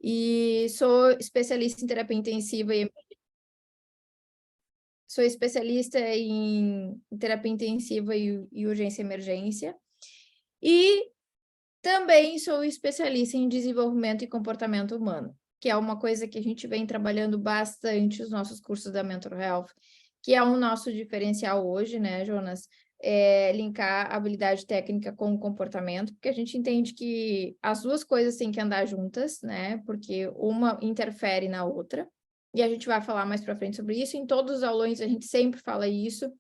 e sou especialista em terapia intensiva e e urgência e emergência. E também sou especialista em desenvolvimento e comportamento humano, que é uma coisa que a gente vem trabalhando bastante nos nossos cursos da Mental Health, que é o nosso diferencial hoje, né, Jonas? Linkar a habilidade técnica com o comportamento, porque a gente entende que as duas coisas têm que andar juntas, né? Porque uma interfere na outra, e a gente vai falar mais para frente sobre isso. Em todos os aulões a gente sempre fala isso.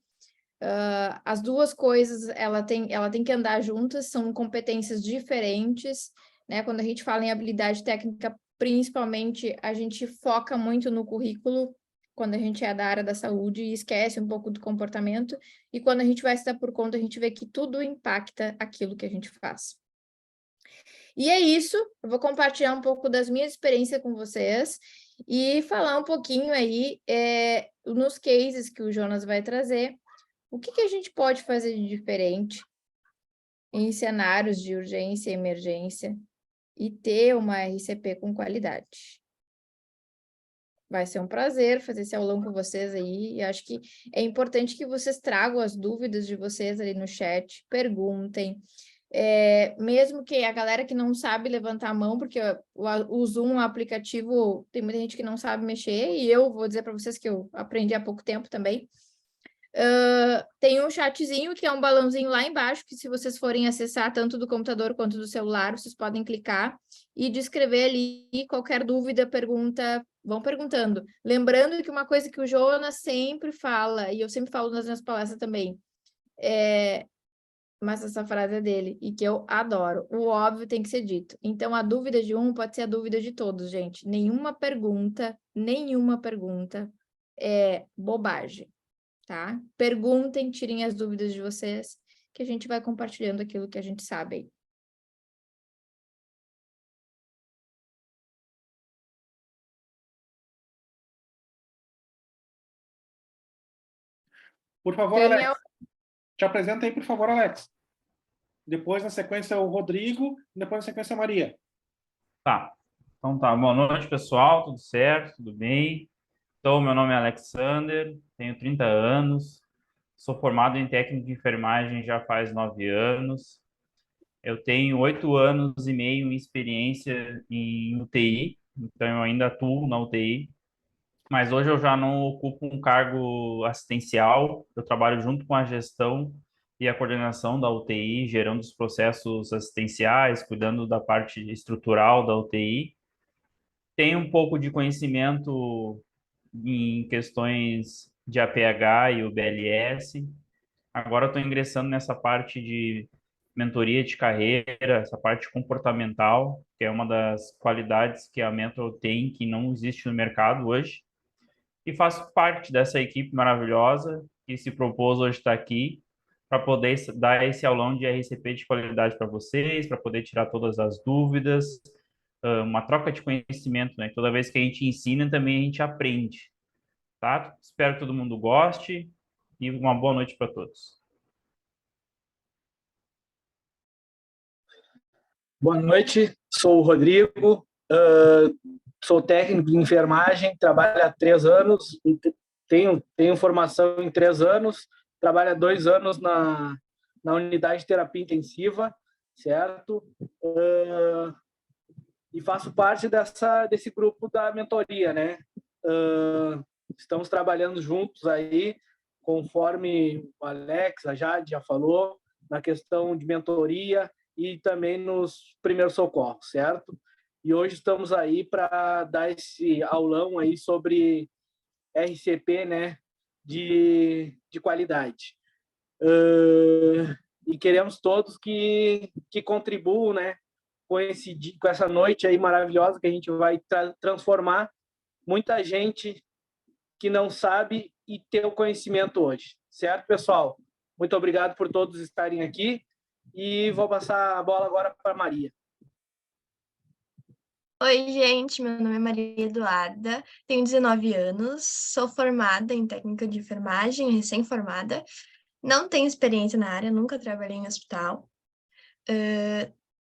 As duas coisas, ela tem que andar juntas, são competências diferentes, né? Quando a gente fala em habilidade técnica, principalmente, a gente foca muito no currículo, quando a gente é da área da saúde, e esquece um pouco do comportamento, e quando a gente vai se dar por conta, a gente vê que tudo impacta aquilo que a gente faz. E é isso, eu vou compartilhar um pouco das minhas experiências com vocês, e falar um pouquinho aí, nos cases que o Jonas vai trazer, o que a gente pode fazer de diferente em cenários de urgência e emergência e ter uma RCP com qualidade. Vai ser um prazer fazer esse aulão com vocês aí, e acho que é importante que vocês tragam as dúvidas de vocês ali no chat, perguntem, mesmo que a galera que não sabe levantar a mão, porque o Zoom, o aplicativo, tem muita gente que não sabe mexer, e eu vou dizer para vocês que eu aprendi há pouco tempo também. Tem um chatzinho que é um balãozinho lá embaixo, que se vocês forem acessar tanto do computador quanto do celular, vocês podem clicar e descrever ali qualquer dúvida, pergunta, vão perguntando. Lembrando que uma coisa que o Jonas sempre fala, e eu sempre falo nas minhas palestras também, mas essa frase é dele, e que eu adoro, o óbvio tem que ser dito. Então, a dúvida de um pode ser a dúvida de todos, gente. Nenhuma pergunta é bobagem. Tá? Perguntem, tirem as dúvidas de vocês, que a gente vai compartilhando aquilo que a gente sabe aí. Por favor, Daniel. Alex. Te apresenta aí, por favor, Alex. Depois, na sequência, o Rodrigo, e depois, na sequência, a Maria. Tá. Então tá. Boa noite, pessoal. Tudo certo? Tudo bem? Então, meu nome é Alexander, tenho 30 anos, sou formado em técnico de enfermagem já faz 9 anos. Eu tenho 8 anos e meio em experiência em UTI, então eu ainda atuo na UTI, mas hoje eu já não ocupo um cargo assistencial, eu trabalho junto com a gestão e a coordenação da UTI, gerando os processos assistenciais, cuidando da parte estrutural da UTI. Tenho um pouco de conhecimento em questões de APH e o BLS. Agora estou ingressando nessa parte de mentoria de carreira, essa parte comportamental, que é uma das qualidades que a Mentor tem, que não existe no mercado hoje. E faço parte dessa equipe maravilhosa que se propôs hoje estar aqui para poder dar esse aulão de RCP de qualidade para vocês, para poder tirar todas as dúvidas, uma troca de conhecimento, né? Toda vez que a gente ensina, também a gente aprende, tá? Espero que todo mundo goste e uma boa noite para todos. Boa noite, sou o Rodrigo, sou técnico de enfermagem, trabalho há 3 anos, tenho formação em 3 anos, trabalho há 2 anos na unidade de terapia intensiva, certo? E faço parte desse grupo da mentoria, né? Estamos trabalhando juntos aí, conforme o Alex, a Jade já falou, na questão de mentoria e também nos primeiros socorros, certo? E hoje estamos aí para dar esse aulão aí sobre RCP, né, de qualidade. E queremos todos que contribuam, né, com essa noite aí maravilhosa que a gente vai transformar muita gente que não sabe e ter o conhecimento hoje. Certo, pessoal? Muito obrigado por todos estarem aqui e vou passar a bola agora para a Maria. Oi, gente, meu nome é Maria Eduarda, tenho 19 anos, sou formada em técnica de enfermagem, recém-formada, não tenho experiência na área, nunca trabalhei em hospital.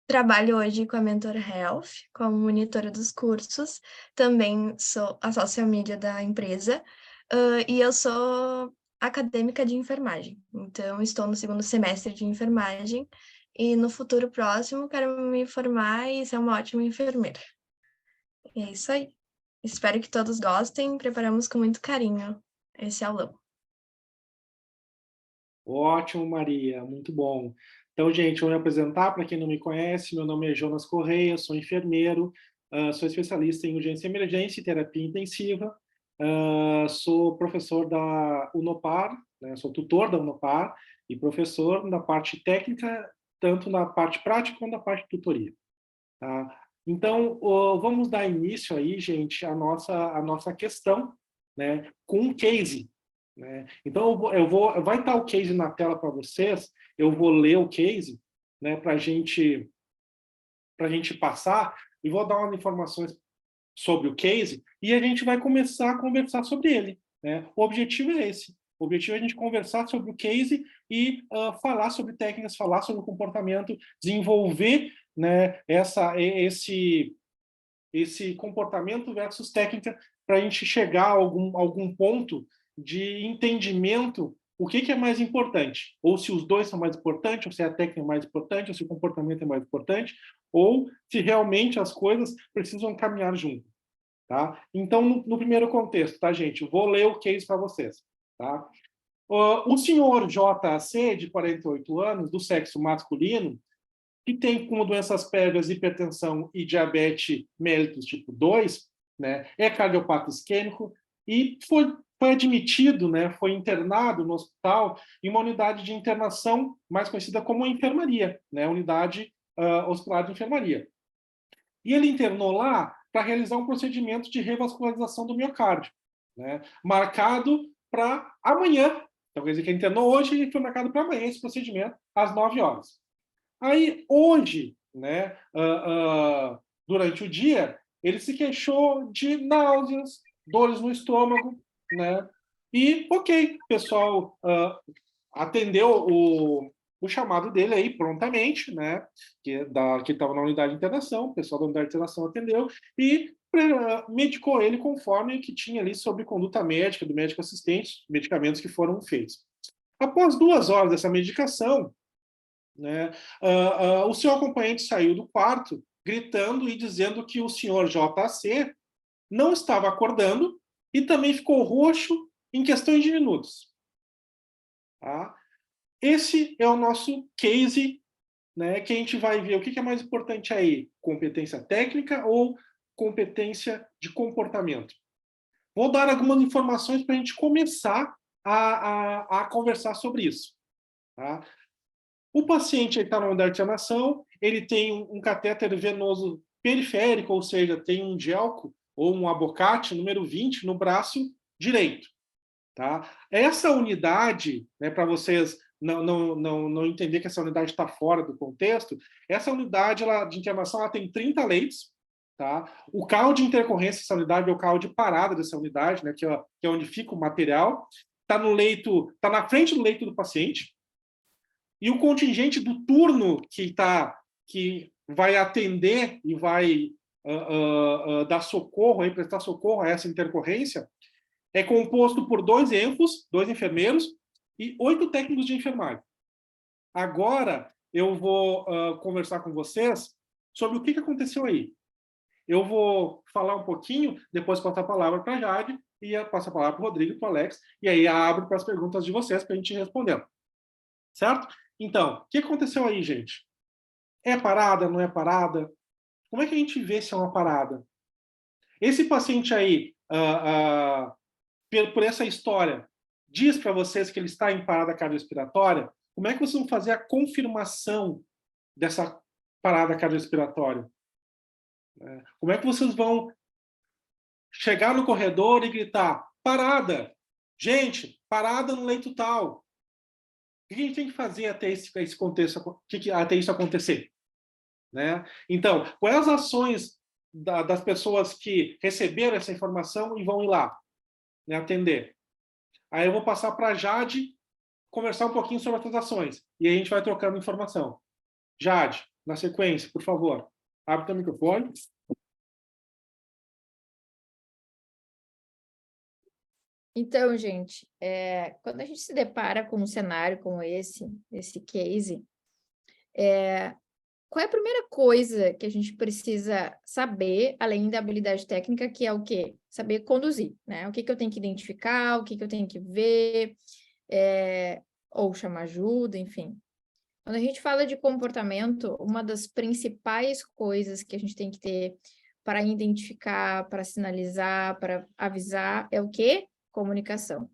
Trabalho hoje com a Mentor Health, como monitora dos cursos. Também sou a social media da empresa. E eu sou acadêmica de enfermagem. Então, estou no 2º semestre de enfermagem. E no futuro próximo, quero me formar e ser uma ótima enfermeira. E é isso aí. Espero que todos gostem. Preparamos com muito carinho esse aulão. Ótimo, Maria, muito bom. Então, gente, vou me apresentar para quem não me conhece. Meu nome é Jonas Correia, sou enfermeiro, sou especialista em urgência e emergência e terapia intensiva, sou professor da Unopar, né, sou tutor da Unopar e professor da parte técnica, tanto na parte prática quanto na parte de tutoria. Tá? Então, vamos dar início aí, gente, à nossa questão, né, com um case. Né? Então, vai estar o case na tela para vocês, eu vou ler o case, né, para a gente passar, e vou dar umas informações sobre o case, e a gente vai começar a conversar sobre ele. Né? O objetivo é esse. O objetivo é a gente conversar sobre o case e falar sobre técnicas, falar sobre o comportamento, desenvolver, né, esse comportamento versus técnica para a gente chegar a algum ponto de entendimento o que é mais importante, ou se os dois são mais importantes, ou se a técnica é mais importante, ou se o comportamento é mais importante, ou se realmente as coisas precisam caminhar junto. Tá? Então, no primeiro contexto, tá, gente? Eu vou ler o case para vocês. Tá? O senhor JAC, de 48 anos, do sexo masculino, que tem como doenças prévias hipertensão e diabetes mellitus tipo 2, né, é cardiopata isquêmico e foi admitido, né, foi internado no hospital em uma unidade de internação mais conhecida como enfermaria, né, unidade hospitalar de enfermaria. E ele internou lá para realizar um procedimento de revascularização do miocárdio, né, marcado para amanhã. Então, quer dizer que ele internou hoje e foi marcado para amanhã esse procedimento, às 9 horas. Aí, hoje, né, durante o dia, ele se queixou de náuseas, dores no estômago, né? E, ok, o pessoal atendeu o chamado dele aí prontamente, né? Que estava na unidade de internação, o pessoal da unidade de internação atendeu e medicou ele conforme o que tinha ali sobre conduta médica, do médico assistente, medicamentos que foram feitos. Após 2 horas dessa medicação, né, o seu acompanhante saiu do quarto gritando e dizendo que o senhor JAC não estava acordando e também ficou roxo em questões de minutos. Tá? Esse é o nosso case, né, que a gente vai ver o que é mais importante aí, competência técnica ou competência de comportamento. Vou dar algumas informações para a gente começar a conversar sobre isso. Tá? O paciente está na unidade de internação, ele tem um catéter venoso periférico, ou seja, tem um Gelco ou um abocate número 20 no braço direito. Tá? Essa unidade, né, para vocês não entender que essa unidade está fora do contexto, essa unidade de internação ela tem 30 leitos. Tá? O carro de intercorrência dessa unidade é o carro de parada dessa unidade, né, que é onde fica o material. Está no leito, está na frente do leito do paciente. E o contingente do turno que vai atender e vai dar socorro, aí, prestar socorro a essa intercorrência, é composto por 2 ENFOS, 2 enfermeiros, e 8 técnicos de enfermagem. Agora, eu vou conversar com vocês sobre o que aconteceu aí. Eu vou falar um pouquinho, depois passar a palavra para a Jade, e passo a palavra para o Rodrigo e para o Alex, e aí abro para as perguntas de vocês, para a gente ir respondendo. Certo? Então, o que aconteceu aí, gente? É parada, não é parada? Como é que a gente vê se é uma parada? Esse paciente aí, por essa história, diz para vocês que ele está em parada cardiorrespiratória. Como é que vocês vão fazer a confirmação dessa parada cardiorrespiratória? Como é que vocês vão chegar no corredor e gritar, parada! Gente, parada no leito tal. O que a gente tem que fazer até esse contexto, até isso acontecer? Né? Então, quais as ações das pessoas que receberam essa informação e vão ir lá, né, atender? Aí eu vou passar para a Jade conversar um pouquinho sobre essas ações. E aí a gente vai trocando informação. Jade, na sequência, por favor. Abre o microfone. Então, gente, quando a gente se depara com um cenário como esse case, qual é a primeira coisa que a gente precisa saber, além da habilidade técnica, que é o quê? Saber conduzir, né? O que eu tenho que identificar, o que eu tenho que ver, ou chamar ajuda, enfim. Quando a gente fala de comportamento, uma das principais coisas que a gente tem que ter para identificar, para sinalizar, para avisar, é o quê? Comunicação.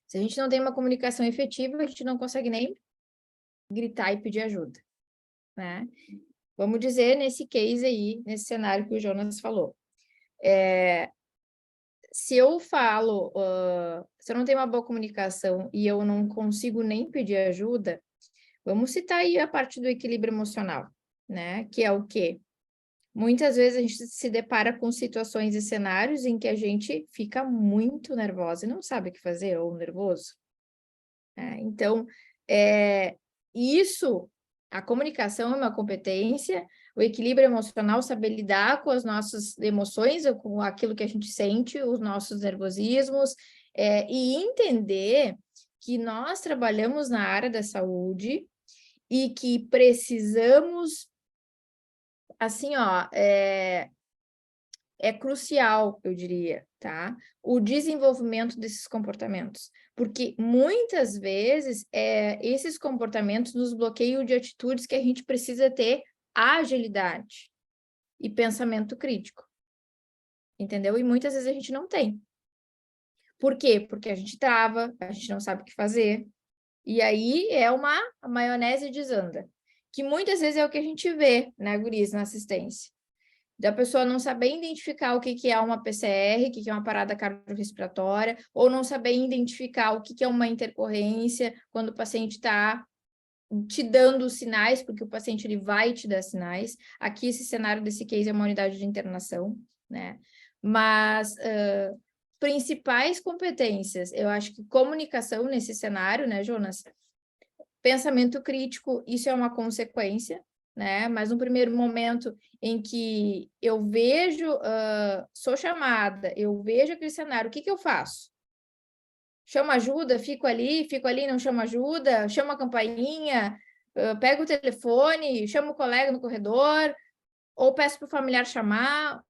Se a gente não tem uma comunicação efetiva, a gente não consegue nem gritar e pedir ajuda, né? Vamos dizer, nesse case aí, nesse cenário que o Jonas falou. Se eu falo, se eu não tenho uma boa comunicação e eu não consigo nem pedir ajuda, vamos citar aí a parte do equilíbrio emocional, né? Que é o quê? Muitas vezes a gente se depara com situações e cenários em que a gente fica muito nervosa e não sabe o que fazer, ou nervoso. Então, a comunicação é uma competência, o equilíbrio emocional, saber lidar com as nossas emoções, ou com aquilo que a gente sente, os nossos nervosismos, e entender que nós trabalhamos na área da saúde e que precisamos, assim, ó, é crucial, eu diria, tá? O desenvolvimento desses comportamentos. Porque muitas vezes esses comportamentos nos bloqueiam de atitudes que a gente precisa ter agilidade e pensamento crítico. Entendeu? E muitas vezes a gente não tem. Por quê? Porque a gente trava, a gente não sabe o que fazer. E aí a maionese desanda. Que muitas vezes é o que a gente vê, né, guris, na assistência. Da pessoa não saber identificar o que é uma PCR, o que é uma parada cardiorrespiratória, ou não saber identificar o que é uma intercorrência, quando o paciente está te dando sinais, porque o paciente ele vai te dar sinais. Aqui, esse cenário desse case é uma unidade de internação, né? Mas principais competências, eu acho que comunicação nesse cenário, né, Jonas? Pensamento crítico, isso é uma consequência, né? Mas no primeiro momento em que eu vejo, sou chamada, eu vejo aquele cenário, o que eu faço? Chamo ajuda, fico ali, não chamo ajuda, chamo a campainha, pego o telefone, chamo o colega no corredor, ou peço para o familiar chamar,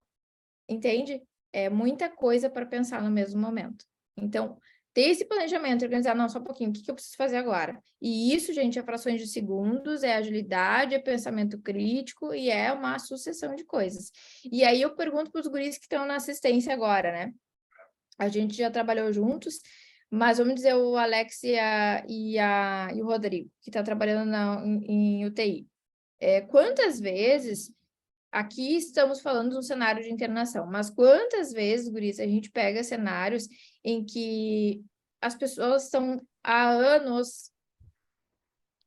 entende? É muita coisa para pensar no mesmo momento. Então, ter esse planejamento, organizar, não, só um pouquinho, o que eu preciso fazer agora? E isso, gente, é frações de segundos, é agilidade, é pensamento crítico e é uma sucessão de coisas. E aí eu pergunto para os guris que estão na assistência agora, né? A gente já trabalhou juntos, mas vamos dizer o Alex e o Rodrigo, que está trabalhando em UTI. Quantas vezes... Aqui estamos falando de um cenário de internação, mas quantas vezes, guris, a gente pega cenários em que as pessoas estão há anos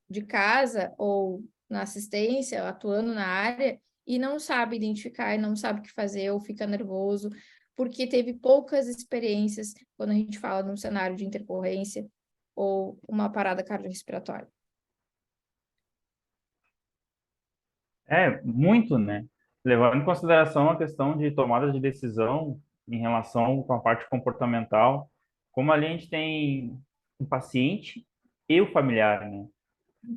de casa ou na assistência, atuando na área, e não sabe identificar, e não sabe o que fazer, ou fica nervoso, porque teve poucas experiências quando a gente fala num cenário de intercorrência ou uma parada cardiorrespiratória. Muito, né? Levando em consideração a questão de tomada de decisão em relação com a parte comportamental, como ali a gente tem o paciente e o familiar, né?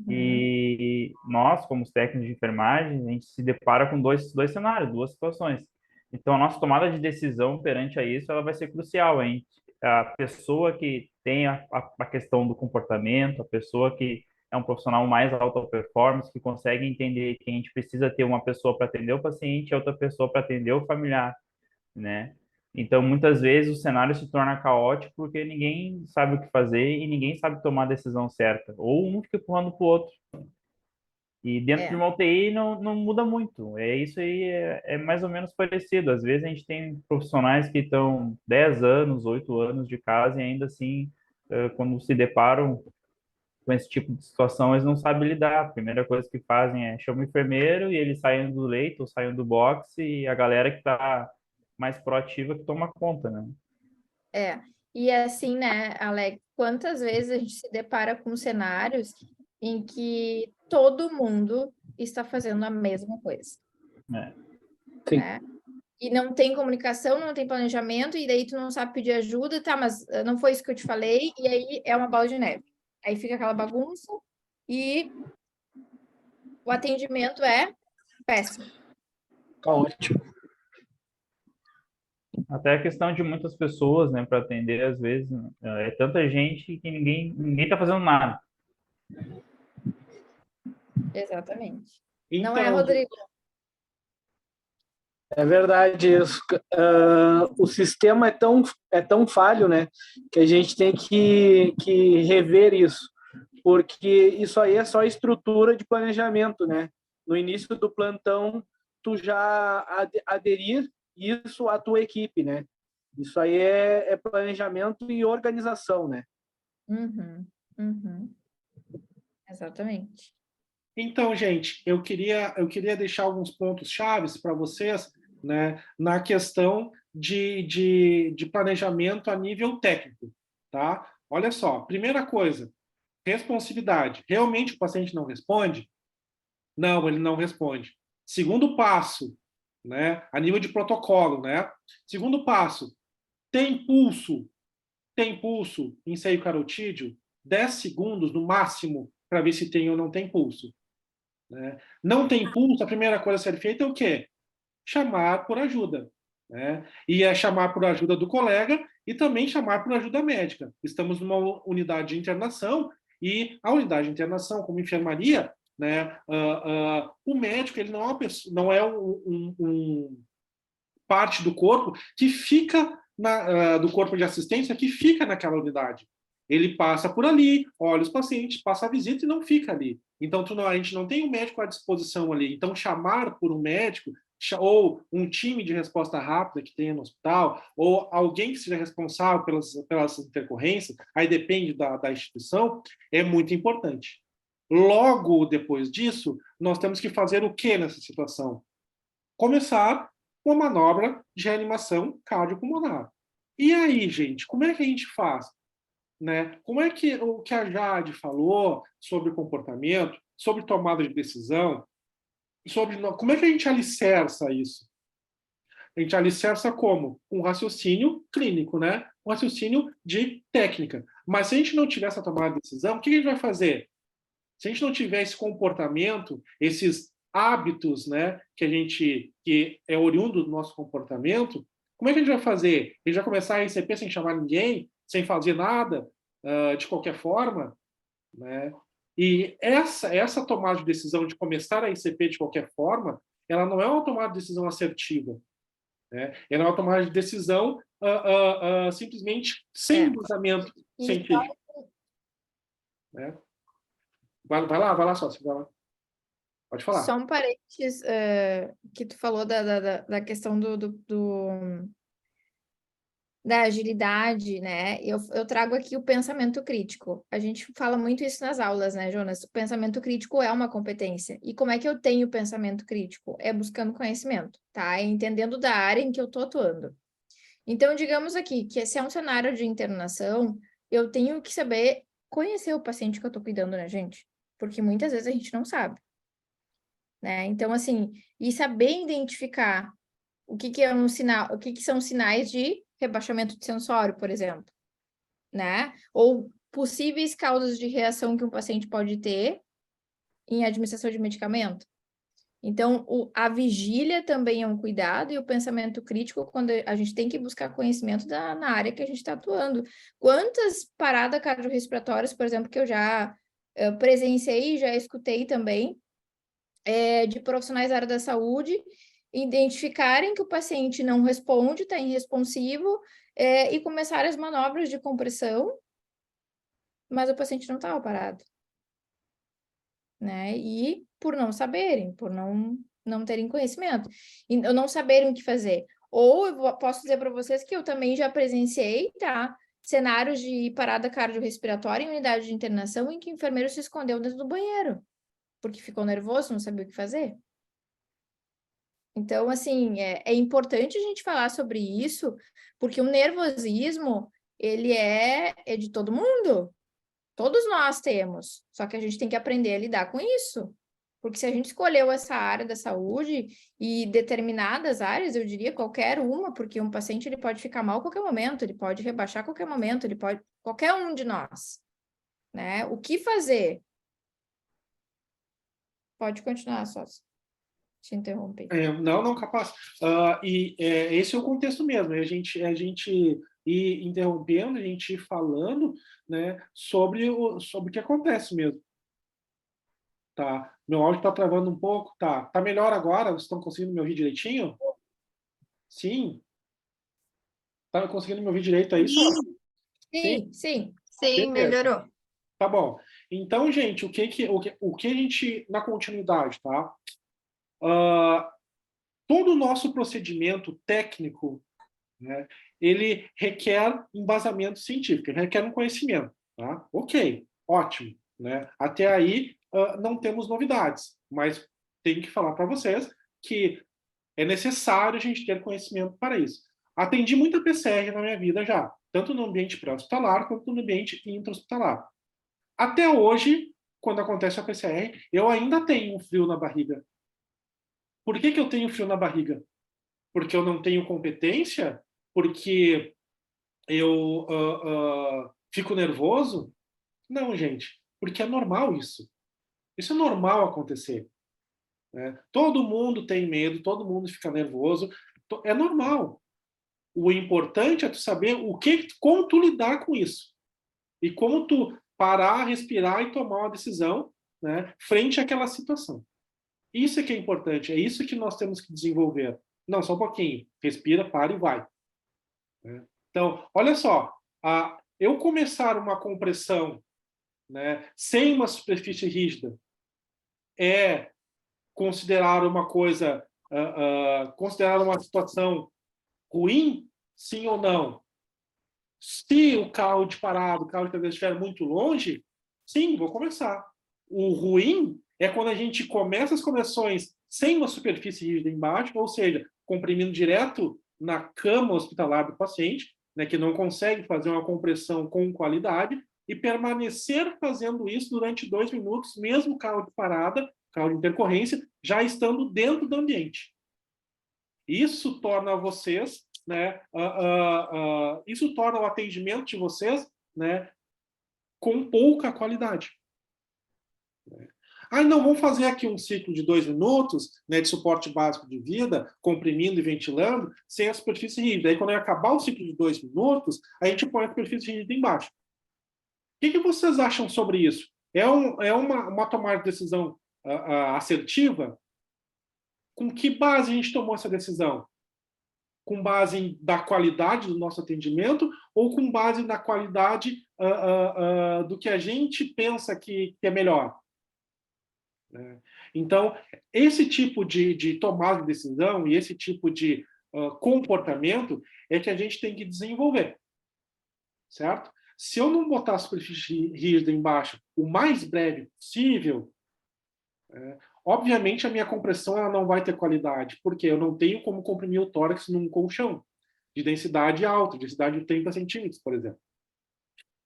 E nós, como os técnicos de enfermagem, a gente se depara com dois cenários, duas situações. Então, a nossa tomada de decisão perante a isso, ela vai ser crucial, hein? A pessoa que tem a questão do comportamento, a pessoa que é um profissional mais alta performance, que consegue entender que a gente precisa ter uma pessoa para atender o paciente e outra pessoa para atender o familiar, né? Então, muitas vezes o cenário se torna caótico porque ninguém sabe o que fazer e ninguém sabe tomar a decisão certa. Ou um fica empurrando para o outro. E dentro de uma UTI não muda muito. Isso aí é mais ou menos parecido. Às vezes a gente tem profissionais que estão 10 anos, 8 anos de casa e ainda assim, quando se deparam com esse tipo de situação, eles não sabem lidar. A primeira coisa que fazem é chamar o enfermeiro e eles saem do leito ou saem do boxe e a galera que está mais proativa que toma conta, né? E assim, né, Alex, quantas vezes a gente se depara com cenários em que todo mundo está fazendo a mesma coisa. Sim. Né? E não tem comunicação, não tem planejamento, e daí tu não sabe pedir ajuda, tá, mas não foi isso que eu te falei, e aí é uma bola de neve. Aí fica aquela bagunça e o atendimento é péssimo. Tá ótimo. Até a questão de muitas pessoas, né, para atender, às vezes, né, é tanta gente que ninguém tá fazendo nada. Exatamente. Então, Não é, Rodrigo? É verdade isso. O sistema é tão falho, né, que a gente tem que rever isso, porque isso aí é só estrutura de planejamento, né? No início do plantão, tu já aderir isso à tua equipe, né? Isso aí é planejamento e organização, né? Exatamente. Então, gente, eu queria deixar alguns pontos chaves para vocês, né, na questão de planejamento a nível técnico, tá? Olha só, primeira coisa, responsividade. Realmente o paciente não responde? Não, ele não responde. Segundo passo, né, a nível de protocolo, né? Segundo passo, tem pulso? Tem pulso em seio carotídeo? 10 segundos no máximo para ver se tem ou não tem pulso. Né? Não tem pulso, a primeira coisa a ser feita é o quê? Chamar por ajuda. Né? E é chamar por ajuda do colega e também chamar por ajuda médica. Estamos numa unidade de internação e a unidade de internação, como enfermaria, né, o médico ele não é, uma pessoa, não é parte do corpo que fica do corpo de assistência que fica naquela unidade. Ele passa por ali, olha os pacientes, passa a visita e não fica ali. Então, a gente não tem um médico à disposição ali. Então, chamar por um médico ou um time de resposta rápida que tenha no hospital, ou alguém que seja responsável pelas intercorrências, aí depende da instituição, é muito importante. Logo depois disso, nós temos que fazer o que nessa situação? Começar uma manobra de reanimação cardiopulmonar. E aí, gente, como é que a gente faz? Né? Como é que o que a Jade falou sobre comportamento, sobre tomada de decisão, sobre como é que a gente alicerça isso? A gente alicerça como? Um raciocínio clínico, né? Um raciocínio de técnica. Mas se a gente não tiver essa tomada de decisão, o que a gente vai fazer? Se a gente não tiver esse comportamento, esses hábitos, né, que é oriundo do nosso comportamento, como é que a gente vai fazer? A gente vai começar a ICP sem chamar ninguém, sem fazer nada, de qualquer forma, né? E essa tomada de decisão de começar a ICP de qualquer forma, ela não é uma tomada de decisão assertiva, né? Ela é uma tomada de decisão simplesmente sem embasamento científico. Né? Vai lá, sócio, vai lá. Pode falar. Só um parênteses que tu falou da questão da agilidade, né? Eu trago aqui o pensamento crítico. A gente fala muito isso nas aulas, né, Jonas? O pensamento crítico é uma competência. E como é que eu tenho pensamento crítico? É buscando conhecimento, tá? É entendendo da área em que eu tô atuando. Então, digamos aqui que se é um cenário de internação, eu tenho que saber conhecer o paciente que eu tô cuidando, né, gente? Porque muitas vezes a gente não sabe. Né? Então, assim, e saber identificar o que é um sinal, o que são sinais de rebaixamento de sensório, por exemplo, né? Ou possíveis causas de reação que um paciente pode ter em administração de medicamento. Então, a vigília também é um cuidado e o pensamento crítico quando a gente tem que buscar conhecimento na área que a gente está atuando. Quantas paradas cardiorrespiratórias, por exemplo, que eu já presenciei e já escutei também, de profissionais da área da saúde, identificarem que o paciente não responde, está irresponsivo, e começar as manobras de compressão, mas o paciente não estava parado. Né? E por não saberem, por não terem conhecimento, e não saberem o que fazer. Ou eu posso dizer para vocês que eu também já presenciei, tá? Cenários de parada cardiorrespiratória em unidade de internação em que o enfermeiro se escondeu dentro do banheiro, porque ficou nervoso, não sabia o que fazer. Então, assim, é importante a gente falar sobre isso, porque o nervosismo, ele é de todo mundo. Todos nós temos, só que a gente tem que aprender a lidar com isso, Porque se a gente escolheu essa área da saúde e determinadas áreas, eu diria qualquer uma, porque um paciente ele pode ficar mal a qualquer momento, ele pode rebaixar a qualquer momento, ele pode, qualquer um de nós, né? O que fazer? Pode continuar, sócio. Te interromper. Não, capaz. Esse é o contexto mesmo. A gente ir interrompendo, a gente ir falando, né, sobre o que acontece mesmo. Tá. Meu áudio está travando um pouco. Tá melhor agora? Vocês estão conseguindo me ouvir direitinho? Sim. Tá conseguindo me ouvir direito aí? Sim, Sim? sim. Sim, Beleza. melhorou. Tá bom. Então, gente, o que a gente, na continuidade, tá? Todo o nosso procedimento técnico, né, ele requer embasamento científico, ele requer um conhecimento, tá? Ok, ótimo, né? Até aí não temos novidades, mas tenho que falar para vocês que é necessário a gente ter conhecimento para isso. Atendi muita PCR na minha vida já, tanto no ambiente pré-hospitalar quanto no ambiente intra-hospitalar. Até hoje, quando acontece a PCR, eu ainda tenho um frio na barriga. Por que eu tenho frio na barriga? Porque eu não tenho competência? Porque eu fico nervoso? Não, gente, porque é normal isso. Isso é normal acontecer. Né? Todo mundo tem medo, todo mundo fica nervoso. É normal. O importante é tu saber como tu lidar com isso. E como tu parar, respirar e tomar uma decisão, né, frente àquela situação. Isso é que é importante, é isso que nós temos que desenvolver. Não, só um pouquinho. Respira, para e vai. Né? Então, olha só, eu começar uma compressão, né, sem uma superfície rígida é considerar uma coisa, considerar uma situação ruim, sim ou não? Se o carro de parado, o carro de cadeira estiver muito longe, sim, vou começar. O ruim é quando a gente começa as compressões sem uma superfície rígida embaixo, ou seja, comprimindo direto na cama hospitalar do paciente, né, que não consegue fazer uma compressão com qualidade, e permanecer fazendo isso durante 2 minutos, mesmo carro de parada, carro de intercorrência, já estando dentro do ambiente. Isso torna vocês, né, isso torna o atendimento de vocês, né, com pouca qualidade. Não, vamos fazer aqui um ciclo de 2 minutos, né, de suporte básico de vida, comprimindo e ventilando, sem a superfície rígida. Aí, quando acabar o ciclo de 2 minutos, a gente põe a superfície rígida embaixo. O que vocês acham sobre isso? É uma tomada de decisão assertiva? Com que base a gente tomou essa decisão? Com base da qualidade do nosso atendimento ou com base na qualidade do que a gente pensa que é melhor? Então, esse tipo de tomada de decisão e esse tipo de comportamento é que a gente tem que desenvolver, certo? Se eu não botar a superfície rígida embaixo o mais breve possível, obviamente a minha compressão ela não vai ter qualidade, porque eu não tenho como comprimir o tórax num colchão de densidade alta, densidade de 30 centímetros, por exemplo.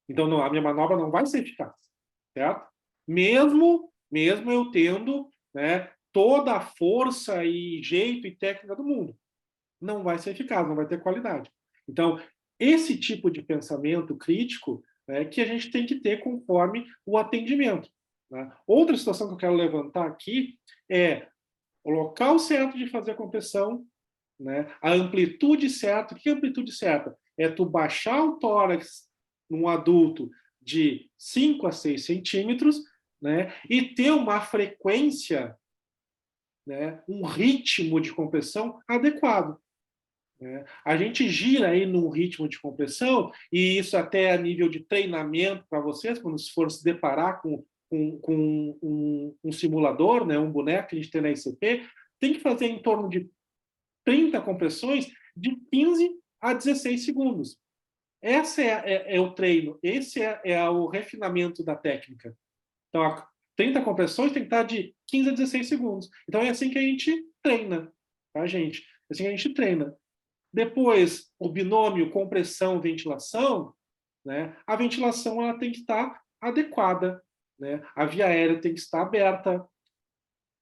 Então, a minha manobra não vai ser eficaz, certo? Mesmo eu tendo, né, toda a força e jeito e técnica do mundo. Não vai ser eficaz, não vai ter qualidade. Então, esse tipo de pensamento crítico que a gente tem que ter conforme o atendimento. Né? Outra situação que eu quero levantar aqui é o local certo de fazer a compressão, né? A amplitude certa. O que é a amplitude certa? É tu baixar o tórax num adulto de 5 a 6 centímetros, né? E ter uma frequência, né? Um ritmo de compressão adequado. A gente gira aí num ritmo de compressão, e isso até a nível de treinamento para vocês, quando for se deparar com um simulador, né, um boneco que a gente tem na ICP, tem que fazer em torno de 30 compressões de 15 a 16 segundos. Esse é o treino, esse é o refinamento da técnica. Então, 30 compressões tem que estar de 15 a 16 segundos. Então, é assim que a gente treina, tá, gente? É assim que a gente treina. Depois, o binômio compressão-ventilação, né? A ventilação ela tem que estar adequada, né? A via aérea tem que estar aberta,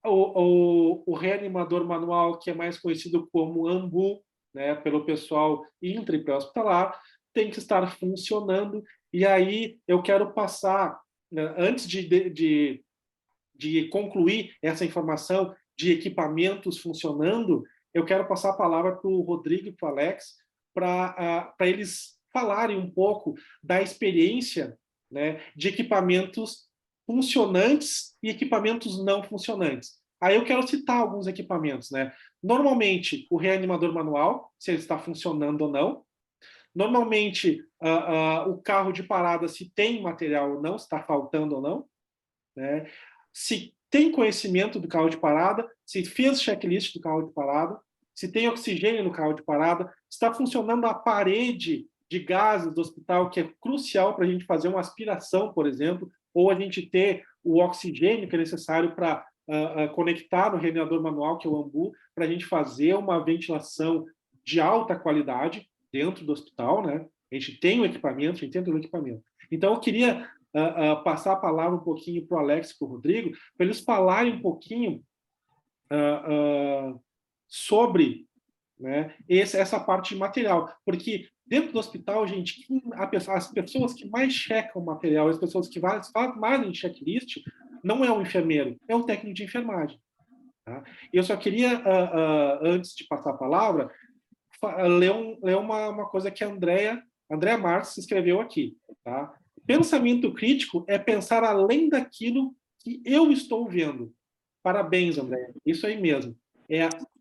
o reanimador manual, que é mais conhecido como AMBU, né, pelo pessoal intra e pré-hospitalar, tem que estar funcionando. E aí eu quero passar, né, antes de concluir essa informação de equipamentos funcionando, eu quero passar a palavra para o Rodrigo e para o Alex, para eles falarem um pouco da experiência, né, de equipamentos funcionantes e equipamentos não funcionantes. Aí eu quero citar alguns equipamentos, né? Normalmente, o reanimador manual, se ele está funcionando ou não. Normalmente, o carro de parada, se tem material ou não, se está faltando ou não, né? Se tem conhecimento do carro de parada, se fez checklist do carro de parada, se tem oxigênio no carro de parada, está funcionando a parede de gases do hospital, que é crucial para a gente fazer uma aspiração, por exemplo, ou a gente ter o oxigênio que é necessário para conectar no reanimador manual, que é o AMBU, para a gente fazer uma ventilação de alta qualidade dentro do hospital, né? A gente tem o equipamento, a gente tem todo o equipamento. Então, eu queria passar a palavra um pouquinho para o Alex e para o Rodrigo, para eles falarem um pouquinho sobre, né, essa parte de material. Porque dentro do hospital, gente, as pessoas que mais checam o material, as pessoas que fazem mais em checklist, não é o enfermeiro, é o técnico de enfermagem. Tá? Eu só queria, antes de passar a palavra, ler uma coisa que a Andrea Marques escreveu aqui. Tá? Pensamento crítico é pensar além daquilo que eu estou vendo. Parabéns, Andrea. Isso aí mesmo.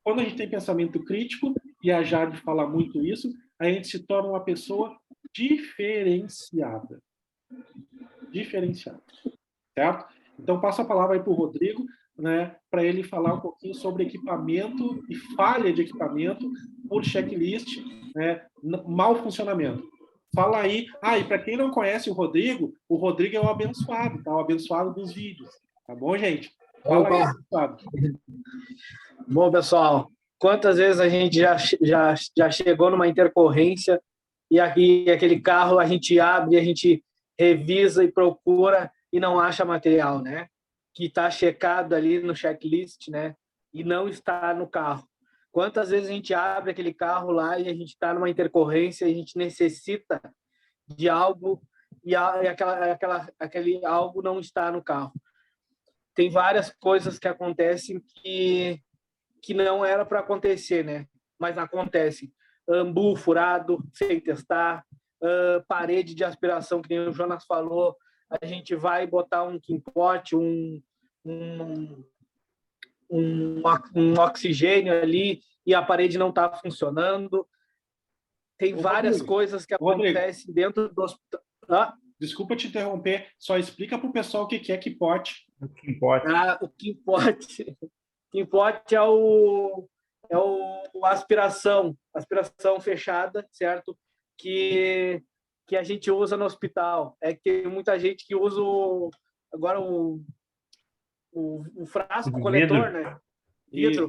Quando a gente tem pensamento crítico, e a Jade fala muito isso, a gente se torna uma pessoa diferenciada. Diferenciada. Certo? Então, passo a palavra aí para o Rodrigo, né, para ele falar um pouquinho sobre equipamento e falha de equipamento por checklist, né, mau funcionamento. Fala aí. E para quem não conhece o Rodrigo é o abençoado, tá? O abençoado dos vídeos. Tá bom, gente? Fala aí, abençoado. Bom, pessoal, quantas vezes a gente já chegou numa intercorrência e aquele carro a gente abre, a gente revisa e procura e não acha material, né? Que está checado ali no checklist, né? E não está no carro. Quantas vezes a gente abre aquele carro lá e a gente está numa intercorrência e a gente necessita de algo e aquele algo não está no carro. Tem várias coisas que acontecem que não era para acontecer, né? Mas acontecem. Ambu furado, sem testar, parede de aspiração, que nem o Jonas falou, a gente vai botar um Kimpot, um oxigênio ali e a parede não está funcionando. Tem várias coisas que acontecem dentro do hospital. Desculpa te interromper, só explica para o pessoal o que é Kimpot. O Kimpot. Kimpot é o aspiração fechada, certo? Que a gente usa no hospital. É que tem muita gente que usa agora o frasco coletor, né? Vidro,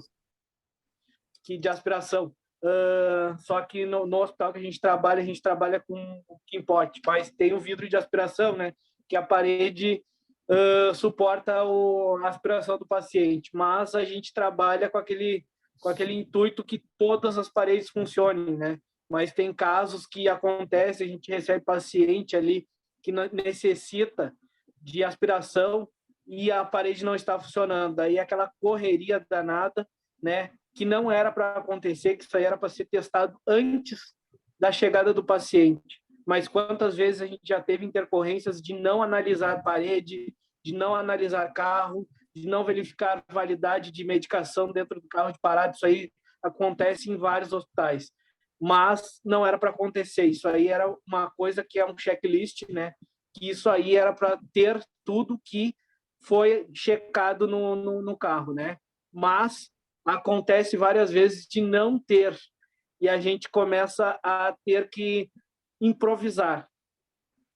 que de aspiração. Só que no hospital que a gente trabalha com o Kimpot, mas tem o vidro de aspiração, né? Que a parede suporta a aspiração do paciente, mas a gente trabalha com aquele intuito que todas as paredes funcionem, né? Mas tem casos que acontece, a gente recebe paciente ali que necessita de aspiração e a parede não está funcionando. Aí aquela correria danada, né? Que não era para acontecer, que isso aí era para ser testado antes da chegada do paciente. Mas quantas vezes a gente já teve intercorrências de não analisar parede, de não analisar carro, de não verificar validade de medicação dentro do carro de parada. Isso aí acontece em vários hospitais. Mas não era para acontecer. Isso aí era uma coisa que é um checklist, né? Que isso aí era para ter tudo que foi checado no carro, né? Mas acontece várias vezes de não ter. E a gente começa a ter que improvisar,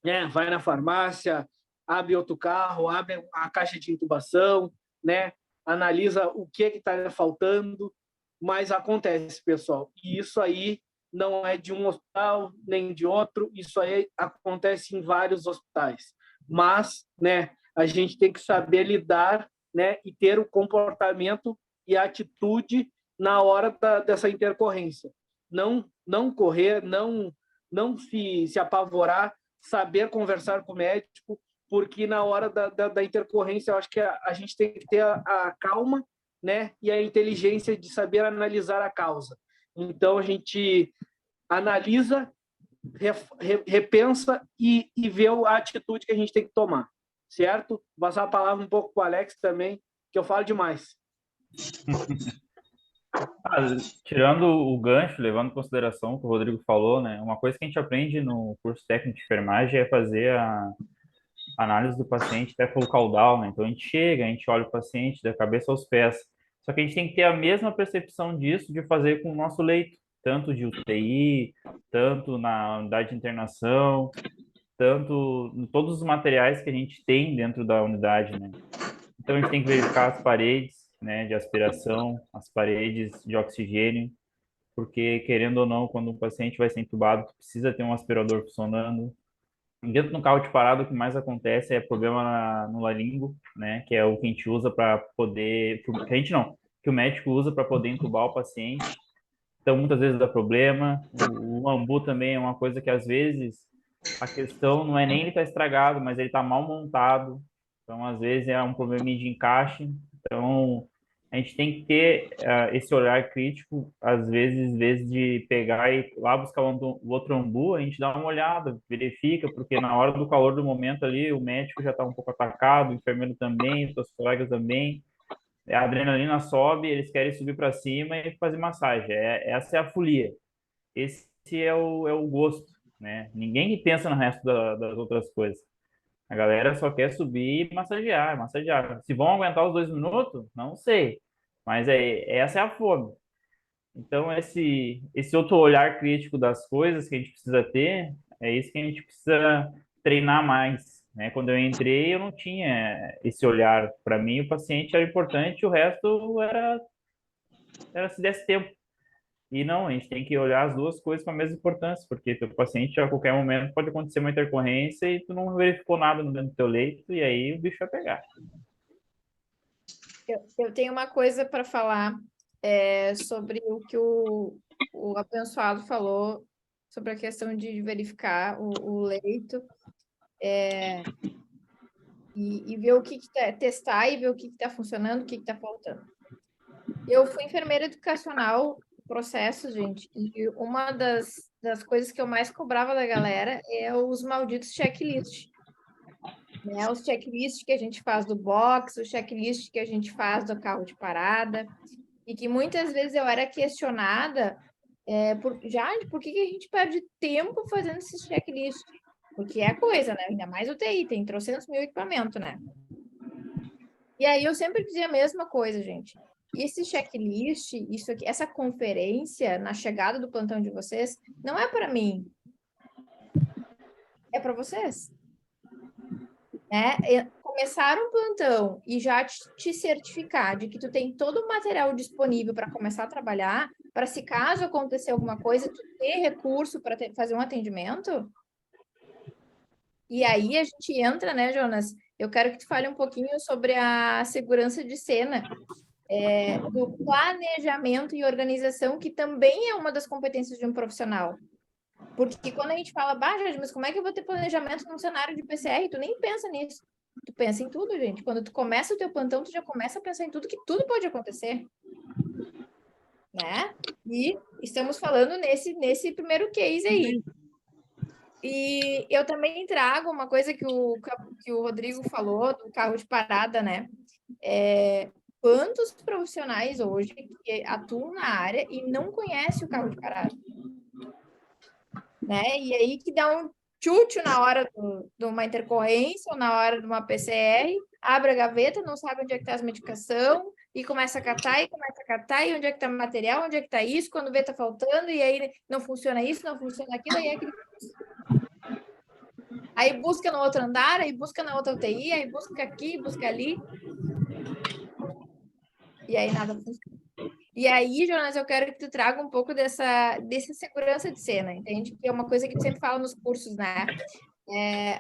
né? Vai na farmácia, abre outro carro, abre a caixa de intubação, né? Analisa o que está faltando, mas acontece, pessoal. E isso aí não é de um hospital nem de outro, isso aí acontece em vários hospitais. Mas, né? A gente tem que saber lidar, né, e ter o comportamento e a atitude na hora dessa intercorrência. Não correr, não se apavorar, saber conversar com o médico, porque na hora da intercorrência, eu acho que a gente tem que ter a calma, né, e a inteligência de saber analisar a causa. Então, a gente analisa, repensa e vê a atitude que a gente tem que tomar, certo? Vou passar a palavra um pouco para o Alex também, que eu falo demais. Tirando o gancho, levando em consideração o que o Rodrigo falou, né? Uma coisa que a gente aprende no curso técnico de enfermagem é fazer a análise do paciente tefalocaudal, né? Então a gente chega, a gente olha o paciente da cabeça aos pés. Só que a gente tem que ter a mesma percepção disso de fazer com o nosso leito, tanto de UTI, tanto na unidade de internação, tanto em todos os materiais que a gente tem dentro da unidade, né? Então a gente tem que verificar as paredes, né, de aspiração, as paredes de oxigênio, porque querendo ou não, quando o paciente vai ser entubado, precisa ter um aspirador funcionando. Dentro do carro de parada, o que mais acontece é problema no laringo, né, que é o que a gente usa para poder, que a gente não, que o médico usa para poder entubar o paciente. Então muitas vezes dá problema. O ambu também é uma coisa que às vezes a questão não é nem ele estar estragado, mas ele está mal montado. Então às vezes é um problema de encaixe. Então a gente tem que ter esse olhar crítico, às vezes, em vez de pegar e lá buscar o outro ambu, a gente dá uma olhada, verifica, porque na hora do calor do momento ali, o médico já está um pouco atacado, o enfermeiro também, os seus colegas também, a adrenalina sobe, eles querem subir para cima e fazer massagem. Essa é a folia. Esse é o gosto, né? Ninguém que pensa no resto das outras coisas. A galera só quer subir e massagear, massagear. Se vão aguentar os 2 minutos, não sei. Mas essa é a fome. Então, esse outro olhar crítico das coisas que a gente precisa ter, é isso que a gente precisa treinar mais, né? Quando eu entrei, eu não tinha esse olhar. Para mim, o paciente era importante, o resto era se desse tempo. E não, a gente tem que olhar as duas coisas com a mesma importância, porque teu paciente a qualquer momento pode acontecer uma intercorrência e tu não verificou nada dentro do teu leito e aí o bicho vai pegar. Eu tenho uma coisa para falar sobre o que o abençoado falou sobre a questão de verificar o leito e ver o que testar e ver o que está funcionando, o que está faltando. Eu fui enfermeira educacional, processo, gente, e uma das coisas que eu mais cobrava da galera é os malditos checklists. Né? Os checklists que a gente faz do box, os checklists que a gente faz do carro de parada, e que muitas vezes eu era questionada por que a gente perde tempo fazendo esses checklists? Porque é coisa, né? Ainda mais UTI, tem 300 mil equipamentos, né? E aí eu sempre dizia a mesma coisa, gente. Esse checklist, isso aqui, essa conferência na chegada do plantão de vocês, não é para mim. É para vocês. Né? Começar um plantão e já te certificar de que tu tem todo o material disponível para começar a trabalhar, para se caso acontecer alguma coisa, tu ter recurso para fazer um atendimento. E aí a gente entra, né, Jonas? Eu quero que tu fale um pouquinho sobre a segurança de cena, do planejamento e organização, que também é uma das competências de um profissional. Porque quando a gente fala, Jorge, mas como é que eu vou ter planejamento num cenário de PCR? Tu nem pensa nisso. Tu pensa em tudo, gente. Quando tu começa o teu plantão, tu já começa a pensar em tudo, que tudo pode acontecer. Né? E estamos falando nesse primeiro case aí. E eu também trago uma coisa que o Rodrigo falou do carro de parada, né? Quantos profissionais hoje que atuam na área e não conhecem o carro de parada? Né? E aí que dá um chute na hora de uma intercorrência ou na hora de uma PCR, abre a gaveta, não sabe onde é que está as medicação e começa a catar, e onde é que está o material, onde é que está isso, quando vê está faltando, e aí não funciona isso, não funciona aquilo, aí é aquele... Aí busca no outro andar, aí busca na outra UTI, aí busca aqui, busca ali. E aí nada funciona. E aí, Jonas, eu quero que tu traga um pouco dessa segurança de cena, entende? Que é uma coisa que tu sempre fala nos cursos, né?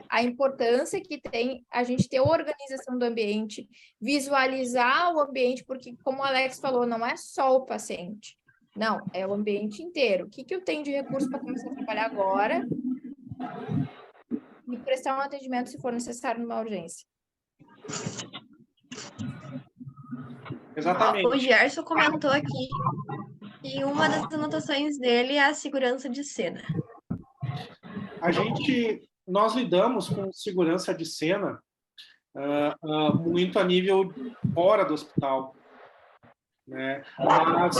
a importância que tem a gente ter organização do ambiente, visualizar o ambiente, porque, como o Alex falou, não é só o paciente, não, é o ambiente inteiro. O que eu tenho de recurso para começar a trabalhar agora e prestar um atendimento se for necessário numa urgência. Exatamente. O Gerson comentou aqui que uma das anotações dele é a segurança de cena. Nós lidamos com segurança de cena muito a nível fora do hospital, né? Mas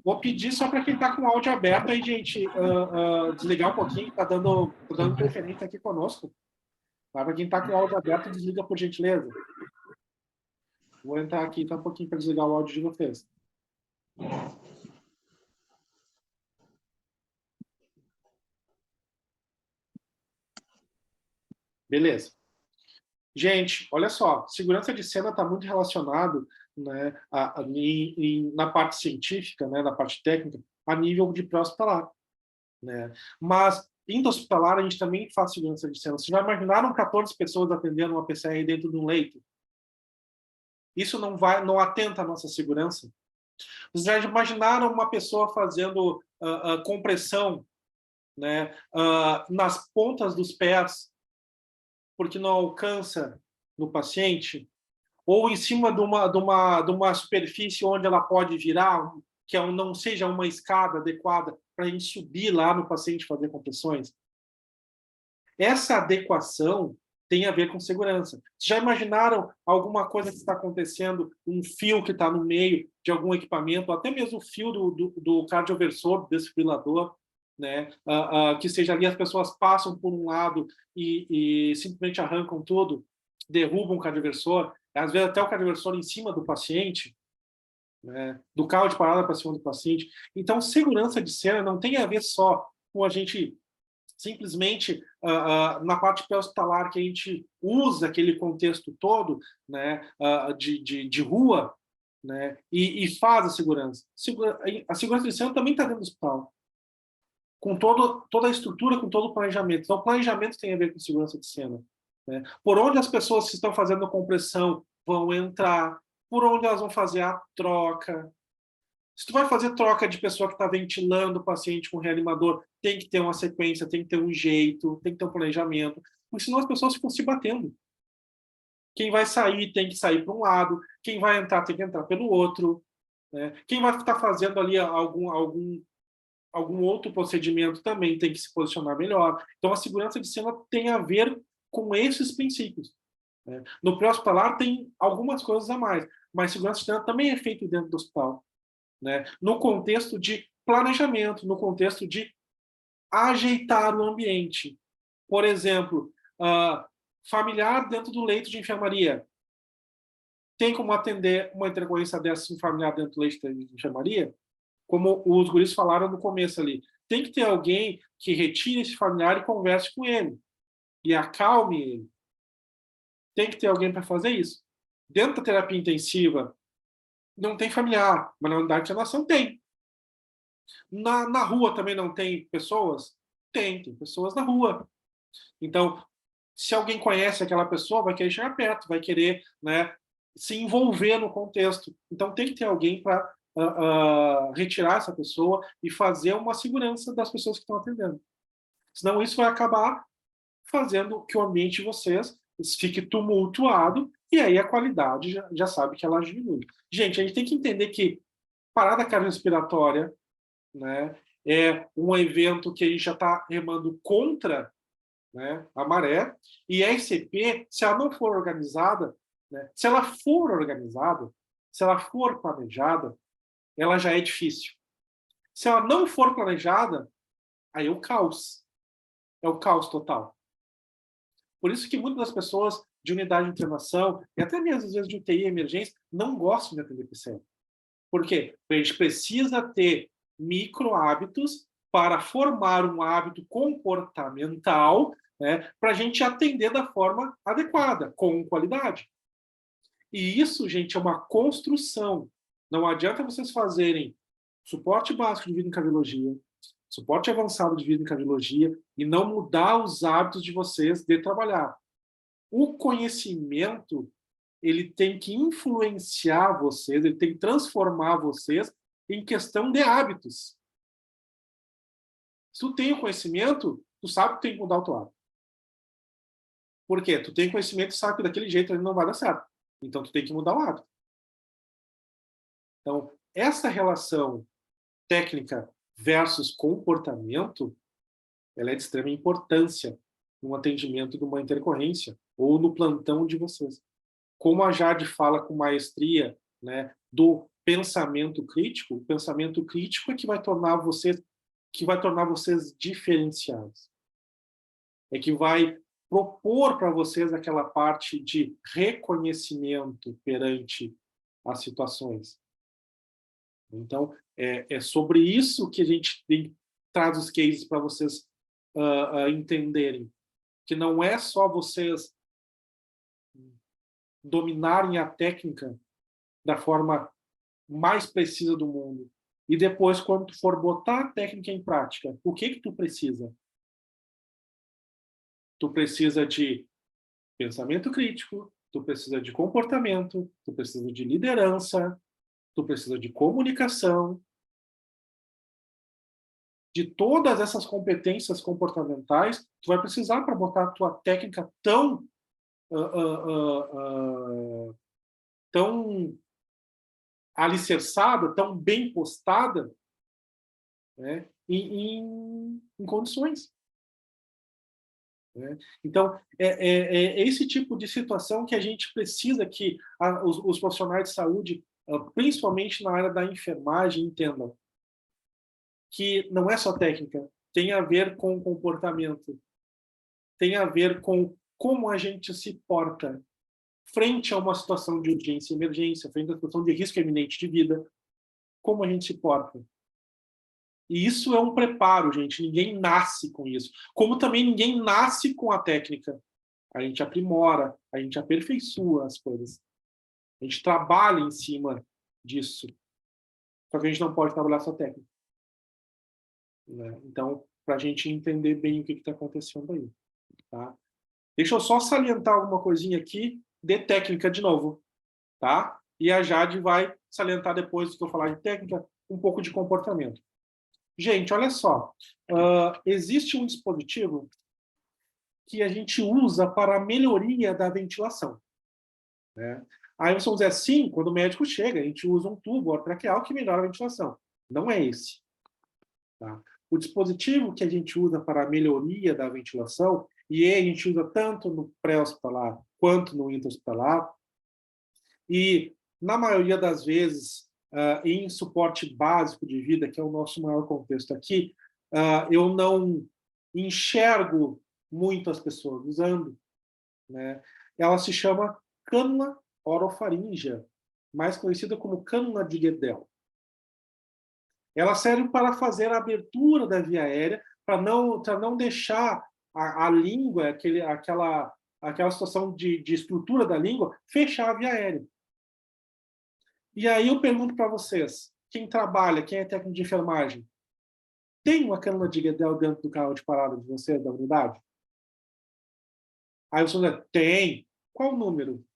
vou pedir só para quem está com o áudio aberto aí, gente, desligar um pouquinho, está dando interferência aqui conosco. Tá? Para quem está com o áudio aberto, desliga por gentileza. Vou entrar aqui tá um pouquinho para desligar o áudio de vocês. Beleza. Gente, olha só, segurança de cena está muito relacionado, né, na parte científica, né, na parte técnica, a nível de pré-hospitalar, né? Mas, intra-hospitalar, a gente também faz segurança de cena. Vocês já imaginaram 14 pessoas atendendo uma PCR dentro de um leito? Isso não atenta à nossa segurança? Vocês já imaginaram uma pessoa fazendo compressão, né, nas pontas dos pés, porque não alcança no paciente, ou em cima de uma superfície onde ela pode virar, que não seja uma escada adequada para a gente subir lá no paciente e fazer compressões? Essa adequação tem a ver com segurança. Já imaginaram alguma coisa que está acontecendo, um fio que está no meio de algum equipamento, até mesmo o fio do cardioversor, do desfibrilador, né? Que seja ali, as pessoas passam por um lado e simplesmente arrancam tudo, derrubam o cardioversor, às vezes até o cardioversor em cima do paciente, né? Do carro de parada para cima do paciente. Então, segurança de cena não tem a ver só com a gente simplesmente na parte pré-hospitalar, que a gente usa aquele contexto todo, né, de rua, né, e faz a segurança. A segurança de cena também está dentro do hospital, com toda a estrutura, com todo o planejamento. Então, o planejamento tem a ver com segurança de cena, né? Por onde as pessoas que estão fazendo a compressão vão entrar, por onde elas vão fazer a troca. Se tu vai fazer troca de pessoa que está ventilando o paciente com reanimador, tem que ter uma sequência, tem que ter um jeito, tem que ter um planejamento, porque senão as pessoas ficam se batendo. Quem vai sair tem que sair para um lado, quem vai entrar tem que entrar pelo outro, né? Quem vai estar fazendo ali algum outro procedimento também tem que se posicionar melhor. Então, a segurança de cena tem a ver com esses princípios, né? No pré-hospitalar tem algumas coisas a mais, mas segurança de cena também é feito dentro do hospital, né? No contexto de planejamento, no contexto de ajeitar o ambiente. Por exemplo, familiar dentro do leito de enfermaria. Tem como atender uma intercorrência dessa, um familiar dentro do leito de enfermaria? Como os guris falaram no começo ali. Tem que ter alguém que retire esse familiar e converse com ele. E acalme ele. Tem que ter alguém para fazer isso. Dentro da terapia intensiva, não tem familiar, mas na unidade de internação tem. Na rua também não tem pessoas? Tem pessoas na rua. Então, se alguém conhece aquela pessoa, vai querer chegar perto, vai querer, né, se envolver no contexto. Então, tem que ter alguém para retirar essa pessoa e fazer uma segurança das pessoas que estão atendendo. Senão, isso vai acabar fazendo que o ambiente de vocês fique tumultuado e aí a qualidade já sabe que ela diminui. Gente, a gente tem que entender que parada cardiorrespiratória, né, é um evento que a gente já está remando contra, né, a maré, e a ECP, se ela não for organizada, né, se ela for organizada, se ela for planejada, ela já é difícil. Se ela não for planejada, aí é o caos total. Por isso que muitas das pessoas de unidade de internação, e até mesmo às vezes de UTI e emergência, não gostam de atender PCM. Por quê? Porque a gente precisa ter micro hábitos para formar um hábito comportamental, né, para a gente atender da forma adequada, com qualidade. E isso, gente, é uma construção. Não adianta vocês fazerem suporte básico de vida em cardiologia, suporte avançado de vida em cardiologia, e não mudar os hábitos de vocês de trabalhar. O conhecimento, ele tem que influenciar vocês, ele tem que transformar vocês em questão de hábitos. Se tu tem o conhecimento, tu sabe que tem que mudar o teu hábito. Por quê? Tu tem conhecimento e sabe que daquele jeito ele não vai dar certo. Então, tu tem que mudar o hábito. Então, essa relação técnica versus comportamento, ela é de extrema importância no atendimento de uma intercorrência ou no plantão de vocês. Como a Jade fala com maestria, né, do pensamento crítico, o pensamento crítico é que vai tornar vocês diferenciados. É que vai propor para vocês aquela parte de reconhecimento perante as situações. Então, é sobre isso que a gente traz os cases para vocês entenderem. Que não é só vocês dominarem a técnica da forma mais precisa do mundo. E depois, quando tu for botar a técnica em prática, o que tu precisa? Tu precisa de pensamento crítico, tu precisa de comportamento, tu precisa de liderança, tu precisa de comunicação, de todas essas competências comportamentais, tu vai precisar para botar a tua técnica tão alicerçada, tão bem postada, né, em condições. Né? Então, é esse tipo de situação que a gente precisa que os profissionais de saúde, principalmente na área da enfermagem, entendam. Que não é só técnica, tem a ver com comportamento, tem a ver com como a gente se porta frente a uma situação de urgência e emergência, frente a uma situação de risco iminente de vida, como a gente se porta. E isso é um preparo, gente, ninguém nasce com isso. Como também ninguém nasce com a técnica. A gente aprimora, a gente aperfeiçoa as coisas. A gente trabalha em cima disso. Só que a gente não pode trabalhar só técnica. Né? Então, para a gente entender bem o que está acontecendo aí. Tá? Deixa eu só salientar alguma coisinha aqui de técnica de novo. Tá? E a Jade vai salientar depois do que eu falar de técnica, um pouco de comportamento. Gente, olha só. Existe um dispositivo que a gente usa para a melhoria da ventilação. Né? Aí vocês vão dizer assim, quando o médico chega, a gente usa um tubo orotraqueal que melhora a ventilação. Não é esse. Tá? O dispositivo que a gente usa para a melhoria da ventilação, e a gente usa tanto no pré-hospitalar quanto no intra-hospitalar, e na maioria das vezes, em suporte básico de vida, que é o nosso maior contexto aqui, eu não enxergo muito as pessoas usando. Né? Ela se chama cânula orofaríngea, mais conhecida como cânula de Guedel. Ela serve para fazer a abertura da via aérea, para não deixar a língua, aquela situação de estrutura da língua, fechar a via aérea. E aí eu pergunto para vocês, quem trabalha, quem é técnico de enfermagem, tem uma cânula de Guedel dentro do carro de parada de você, da unidade? Aí você diz, tem. Qual o número?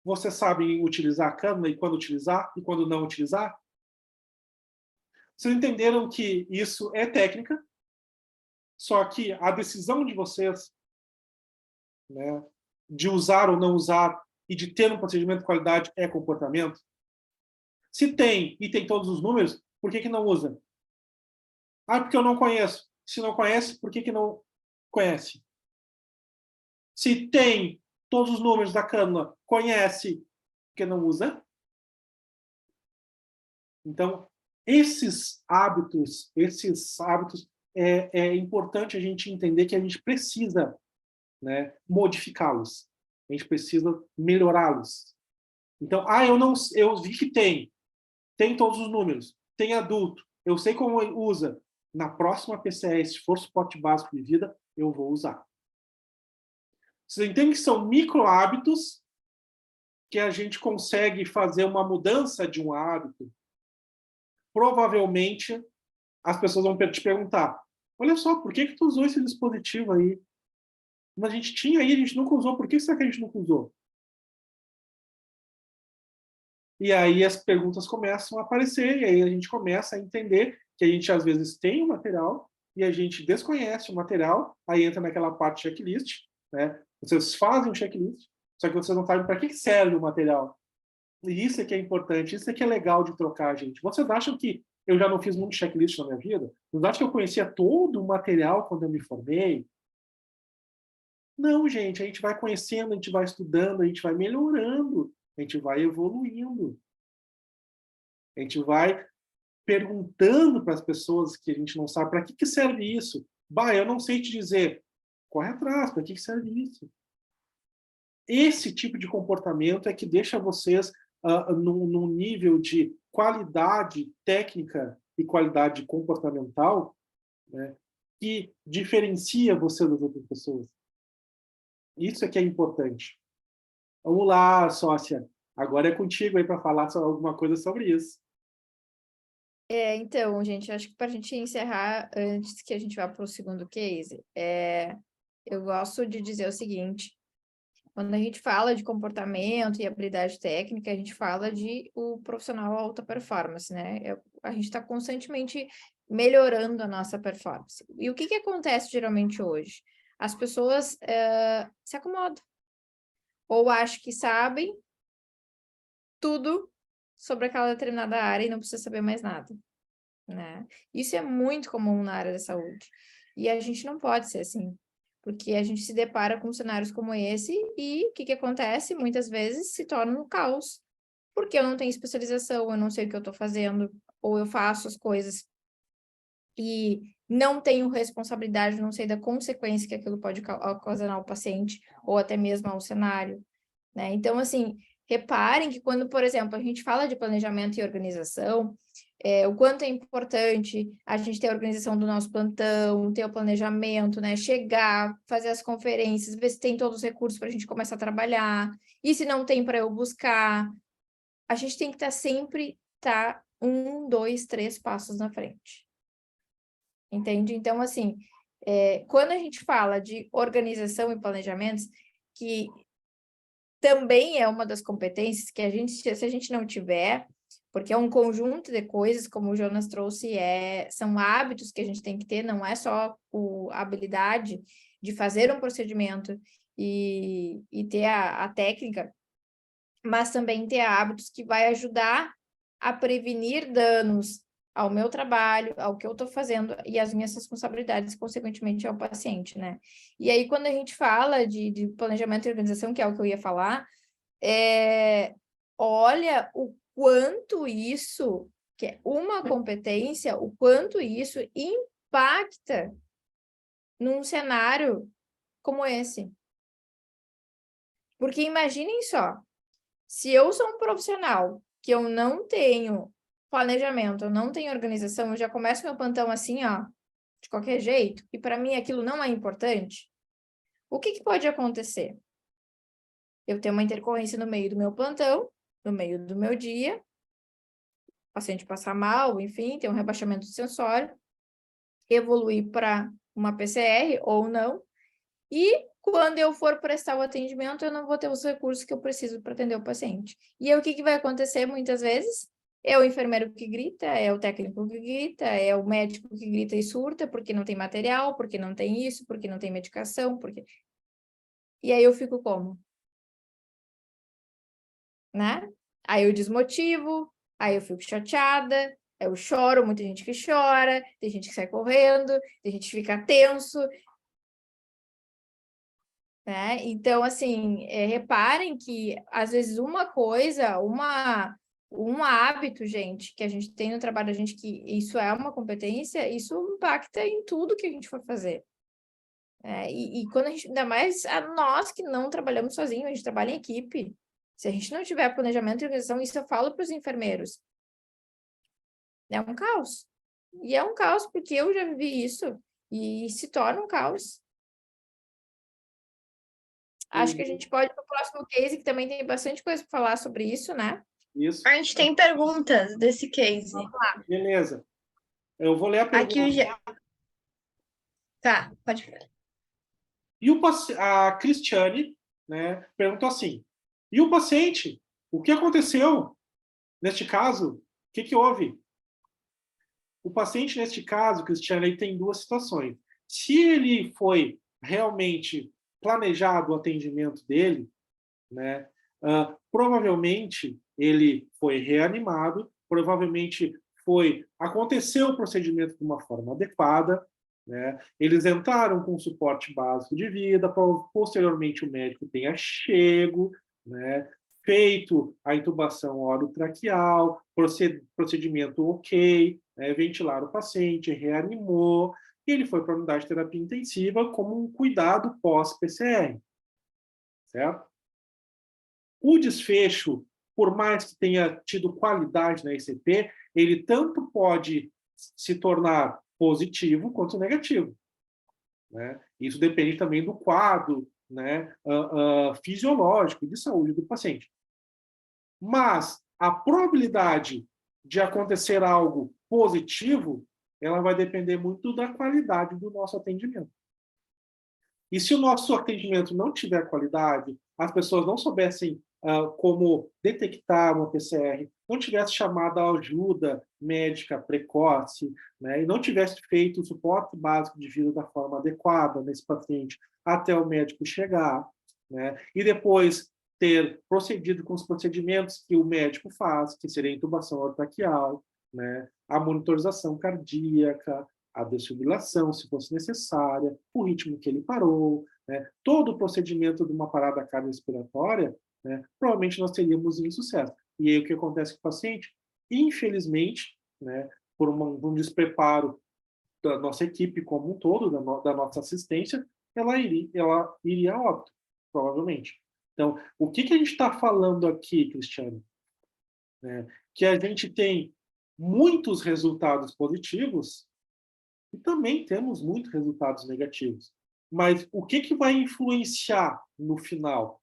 Você sabe utilizar a cânula e quando utilizar e quando não utilizar? Vocês entenderam que isso é técnica, só que a decisão de vocês, né, de usar ou não usar e de ter um procedimento de qualidade é comportamento? Se tem e tem todos os números, por que não usa? Porque eu não conheço. Se não conhece, por que não conhece? Se tem todos os números da cânula, conhece, por que não usa? Então, esses hábitos é importante a gente entender que a gente precisa, né, modificá-los. A gente precisa melhorá-los. Então, eu vi que tem todos os números, tem adulto, eu sei como usa. Na próxima PCE, se for suporte básico de vida, eu vou usar. Vocês entendem que são micro hábitos que a gente consegue fazer uma mudança de um hábito provavelmente as pessoas vão te perguntar, olha só, por que tu usou esse dispositivo aí? Mas a gente tinha aí, a gente nunca usou, por que será que a gente nunca usou? E aí as perguntas começam a aparecer, e aí a gente começa a entender que a gente às vezes tem o material e a gente desconhece o material, aí entra naquela parte checklist, né? Vocês fazem um checklist, só que vocês não sabem para que serve o material. E isso é que é importante, isso é que é legal de trocar, gente. Vocês acham que eu já não fiz muito checklist na minha vida? Vocês acham que eu conhecia todo o material quando eu me formei? Não, gente, a gente vai conhecendo, a gente vai estudando, a gente vai melhorando, a gente vai evoluindo. A gente vai perguntando para as pessoas que a gente não sabe para que serve isso. Bah, eu não sei te dizer. Corre atrás, para que serve isso? Esse tipo de comportamento é que deixa vocês num nível de qualidade técnica e qualidade comportamental, né, que diferencia você das outras pessoas. Isso é que é importante. Vamos lá, sócia. Agora é contigo aí para falar alguma coisa sobre isso. Então, gente, acho que para a gente encerrar, antes que a gente vá para o segundo case, eu gosto de dizer o seguinte: quando a gente fala de comportamento e habilidade técnica, a gente fala de o profissional alta performance, né? A gente está constantemente melhorando a nossa performance. E o que acontece geralmente hoje? As pessoas se acomodam, ou acham que sabem tudo sobre aquela determinada área e não precisa saber mais nada, né? Isso é muito comum na área da saúde. E a gente não pode ser assim, porque a gente se depara com cenários como esse e o que acontece? Muitas vezes se torna um caos, porque eu não tenho especialização, eu não sei o que eu estou fazendo, ou eu faço as coisas e não tenho responsabilidade, não sei da consequência que aquilo pode ocasionar ao paciente, ou até mesmo ao cenário, né? Então, assim, reparem que quando, por exemplo, a gente fala de planejamento e organização, o quanto é importante a gente ter a organização do nosso plantão, ter o planejamento, né? Chegar, fazer as conferências, ver se tem todos os recursos para a gente começar a trabalhar, e se não tem para eu buscar. A gente tem que estar sempre 1, 2, 3 passos na frente. Entende? Então, assim, quando a gente fala de organização e planejamentos, que também é uma das competências que se a gente não tiver, porque é um conjunto de coisas, como o Jonas trouxe, são hábitos que a gente tem que ter, não é só a habilidade de fazer um procedimento e ter a técnica, mas também ter hábitos que vai ajudar a prevenir danos ao meu trabalho, ao que eu estou fazendo e às minhas responsabilidades, consequentemente, ao paciente, né? E aí, quando a gente fala de planejamento e organização, que é o que eu ia falar, olha o quanto isso, que é uma competência, o quanto isso impacta num cenário como esse. Porque imaginem só, se eu sou um profissional que eu não tenho planejamento, eu não tenho organização, eu já começo meu plantão assim, ó, de qualquer jeito, e para mim aquilo não é importante, o que pode acontecer? Eu tenho uma intercorrência no meio do meu plantão, no meio do meu dia, o paciente passar mal, enfim, ter um rebaixamento sensório, evoluir para uma PCR ou não, e quando eu for prestar o atendimento, eu não vou ter os recursos que eu preciso para atender o paciente. E aí, o que vai acontecer muitas vezes? É o enfermeiro que grita, é o técnico que grita, é o médico que grita e surta porque não tem material, porque não tem isso, porque não tem medicação, porque... E aí eu fico como? Né? Aí eu desmotivo, aí eu fico chateada, aí eu choro, muita gente que chora, tem gente que sai correndo, tem gente que fica tenso, né? Então, assim, reparem que, às vezes, uma coisa, um hábito, gente, que a gente tem no trabalho da gente, que isso é uma competência, isso impacta em tudo que a gente for fazer. E quando a gente, ainda mais a nós que não trabalhamos sozinhos, a gente trabalha em equipe. Se a gente não tiver planejamento e organização, isso eu falo para os enfermeiros. É um caos. E é um caos porque eu já vivi isso e se torna um caos. Acho que a gente pode ir para o próximo case, que também tem bastante coisa para falar sobre isso, né? Isso. A gente tem perguntas desse case. Beleza. Eu vou ler a pergunta. Aqui o Tá, pode falar. E a Cristiane, né, perguntou assim: e o paciente? O que aconteceu? Neste caso, o que houve? O paciente, neste caso, Cristiane, ele tem duas situações. Se ele foi realmente planejado o atendimento dele, né, provavelmente ele foi reanimado, provavelmente aconteceu o procedimento de uma forma adequada, né? Eles entraram com suporte básico de vida, posteriormente o médico tenha chego, né? Feito a intubação orotraqueal, procedimento ok, né? Ventilar o paciente, reanimou, e ele foi para a unidade de terapia intensiva como um cuidado pós-PCR, certo? O desfecho, por mais que tenha tido qualidade na ECP, ele tanto pode se tornar positivo quanto negativo, né? Isso depende também do quadro, né, fisiológico de saúde do paciente. Mas a probabilidade de acontecer algo positivo, ela vai depender muito da qualidade do nosso atendimento. E se o nosso atendimento não tiver qualidade, as pessoas não soubessem como detectar uma PCR, não tivesse chamado a ajuda médica precoce, né, e não tivesse feito o suporte básico de vida da forma adequada nesse paciente até o médico chegar, né, e depois ter procedido com os procedimentos que o médico faz, que seria a intubação orotraqueal, né, a monitorização cardíaca, a desfibrilação, se fosse necessária, o ritmo que ele parou, né, todo o procedimento de uma parada cardiorrespiratória, né, provavelmente nós teríamos insucesso. E aí o que acontece com o paciente? Infelizmente, né, por um despreparo da nossa equipe como um todo, da nossa assistência, ela iria a óbito, provavelmente. Então, o que a gente está falando aqui, Cristiane? Que a gente tem muitos resultados positivos e também temos muitos resultados negativos. Mas o que vai influenciar no final?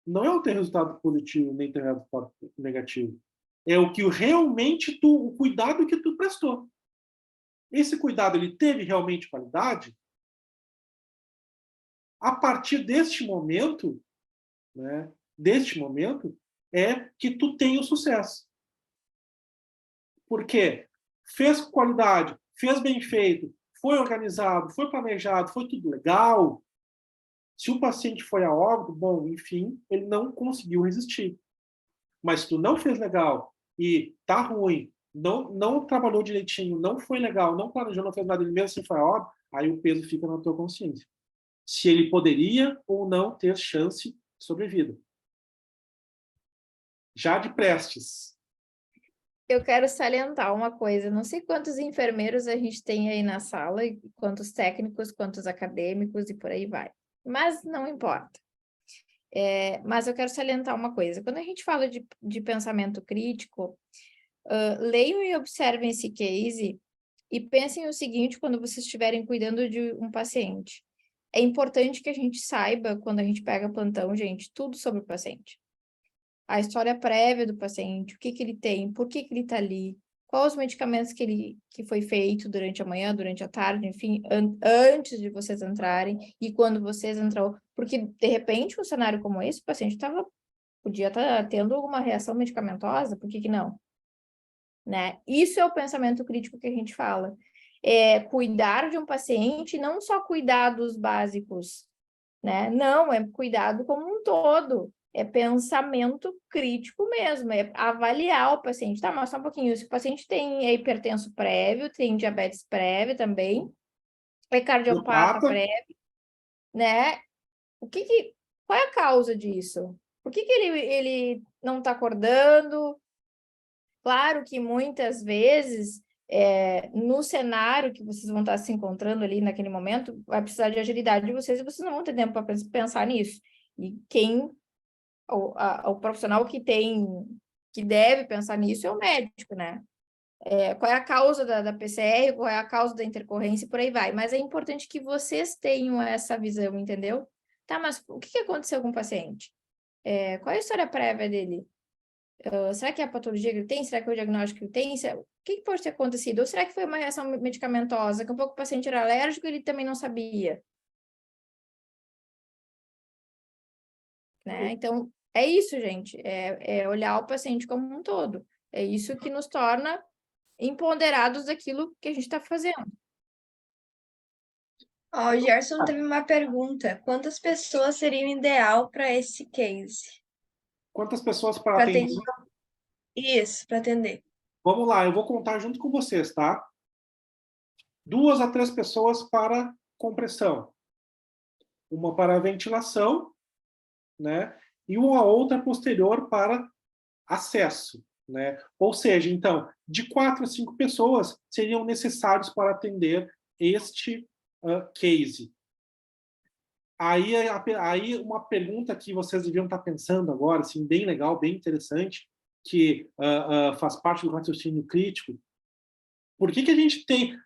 Não é o ter resultado positivo nem ter resultado negativo. É o que realmente o cuidado que tu prestou. Esse cuidado, ele teve realmente qualidade? A partir deste momento, né, é que tu tem o sucesso. Por quê? Fez com qualidade, fez bem feito, foi organizado, foi planejado, foi tudo legal. Se o paciente foi a óbito, bom, enfim, ele não conseguiu resistir. Mas se tu não fez legal e tá ruim, não trabalhou direitinho, não foi legal, não planejou, não fez nada, ele mesmo assim foi a óbito, aí o peso fica na tua consciência. Se ele poderia ou não ter chance de sobrevida. Já de Prestes. Eu quero salientar uma coisa, não sei quantos enfermeiros a gente tem aí na sala, quantos técnicos, quantos acadêmicos e por aí vai. Mas não importa. Mas eu quero salientar uma coisa. Quando a gente fala de pensamento crítico, leiam e observem esse case e pensem o seguinte quando vocês estiverem cuidando de um paciente. É importante que a gente saiba, quando a gente pega plantão, gente, tudo sobre o paciente. A história prévia do paciente, o que ele tem, por que ele está ali, quais os medicamentos que foi feito durante a manhã, durante a tarde, enfim, antes de vocês entrarem e quando vocês entrou. Porque, de repente, um cenário como esse, o paciente podia estar tendo alguma reação medicamentosa, por que não? Né? Isso é o pensamento crítico que a gente fala. É cuidar de um paciente, não só cuidados básicos, né? Não, é cuidado como um todo. É pensamento crítico mesmo, é avaliar o paciente. Tá, mas só um pouquinho. Se o paciente tem hipertenso prévio, tem diabetes prévio também, é cardiopata prévio, né? Qual é a causa disso? Por que ele não está acordando? Claro que muitas vezes, no cenário que vocês vão estar se encontrando ali naquele momento, vai precisar de agilidade de vocês e vocês não vão ter tempo para pensar nisso. E o profissional que deve pensar nisso é o médico, né? Qual é a causa da PCR, qual é a causa da intercorrência e por aí vai. Mas é importante que vocês tenham essa visão, entendeu? Tá, mas o que aconteceu com o paciente? Qual é a história prévia dele? Será que é a patologia que ele tem? Será que é o diagnóstico que ele tem? O que pode ter acontecido? Ou será que foi uma reação medicamentosa? Que um pouco o paciente era alérgico e ele também não sabia, né? Então, é isso, gente. É olhar o paciente como um todo. É isso que nos torna empoderados daquilo que a gente está fazendo. Ó, o Gerson teve uma pergunta. Quantas pessoas seriam ideal para esse case? Quantas pessoas para Para atender? atender? Isso, para atender. Vamos lá, eu vou contar junto com vocês, tá? 2 a 3 pessoas para compressão, uma para ventilação, né? E uma outra posterior para acesso, né? Ou seja, então, de 4 a 5 pessoas seriam necessários para atender este case. Aí uma pergunta que vocês deviam estar pensando agora, assim, bem legal, bem interessante, que faz parte do raciocínio crítico. Por que a gente tem...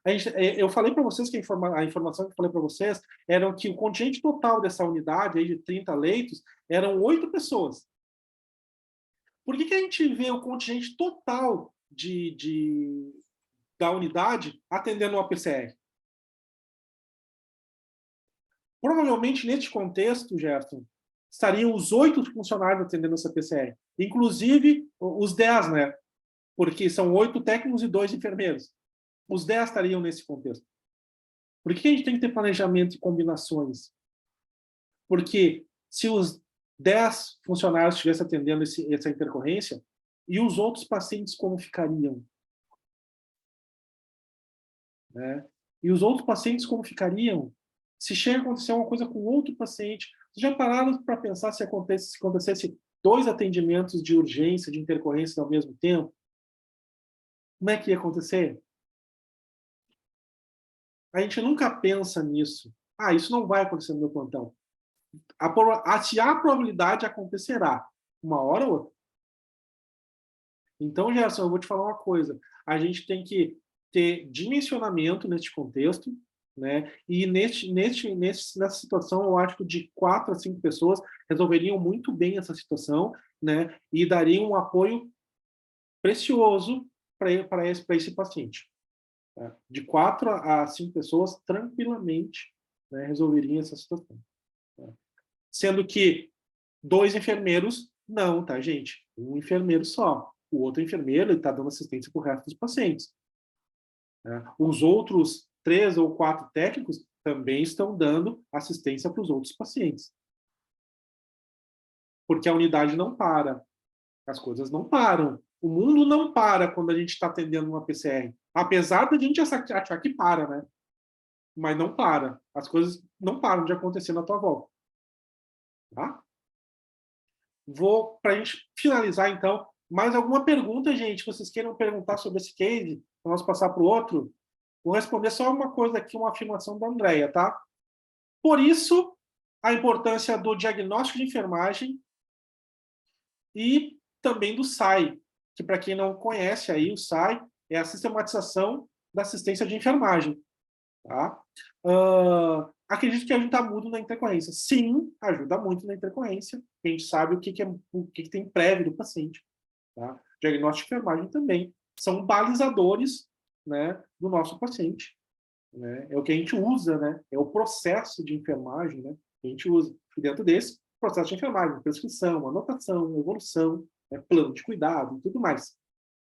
eu falei para vocês que a informação que eu falei para vocês era que o contingente total dessa unidade, aí de 30 leitos, eram 8 pessoas. Por que a gente vê o contingente total da unidade atendendo uma PCR? Provavelmente, neste contexto, Gerson, estariam os 8 funcionários atendendo essa PCR. Inclusive, os 10, né? Porque são 8 técnicos e 2 enfermeiros. Os 10 estariam nesse contexto. Por que a gente tem que ter planejamento e combinações? Porque se os 10 funcionários estivessem atendendo essa intercorrência, e os outros pacientes como ficariam? Né? E os outros pacientes como ficariam? Se chega a acontecer uma coisa com outro paciente, vocês já pararam para pensar se acontecesse 2 atendimentos de urgência, de intercorrência ao mesmo tempo? Como é que ia acontecer? A gente nunca pensa nisso. Isso não vai acontecer no meu plantão. Se há probabilidade, acontecerá. Uma hora ou outra. Então, Gerson, eu vou te falar uma coisa. A gente tem que ter dimensionamento neste contexto, né? E nessa situação, eu acho que de 4 a 5 pessoas resolveriam muito bem essa situação, né? E dariam um apoio precioso para esse paciente. Tá? De 4 a 5 pessoas, tranquilamente, né, resolveriam essa situação. Tá? Sendo que 2 enfermeiros, não, tá, gente? Um enfermeiro só. O outro enfermeiro está dando assistência para o resto dos pacientes. Né? Os outros 3 ou 4 técnicos também estão dando assistência para os outros pacientes. Porque a unidade não para. As coisas não param. O mundo não para quando a gente está atendendo uma PCR. Apesar da gente achar que para, né? Mas não para. As coisas não param de acontecer na tua volta. Tá? Para a gente finalizar, então, mais alguma pergunta, gente, que vocês queiram perguntar sobre esse case, para nós passar para o outro? Vou responder só uma coisa aqui, uma afirmação da Andrea, tá? Por isso, a importância do diagnóstico de enfermagem e também do SAI, que para quem não conhece aí, o SAI é a sistematização da assistência de enfermagem. Tá? Acredito que ajuda muito na intercorrência. Sim, ajuda muito na intercorrência. A gente sabe o que tem prévio do paciente. Tá? Diagnóstico de enfermagem também. São balizadores, né, do nosso paciente. Né? É o que a gente usa, né? É o processo de enfermagem, né, que a gente usa. E dentro desse processo de enfermagem, prescrição, anotação, evolução, né, plano de cuidado e tudo mais.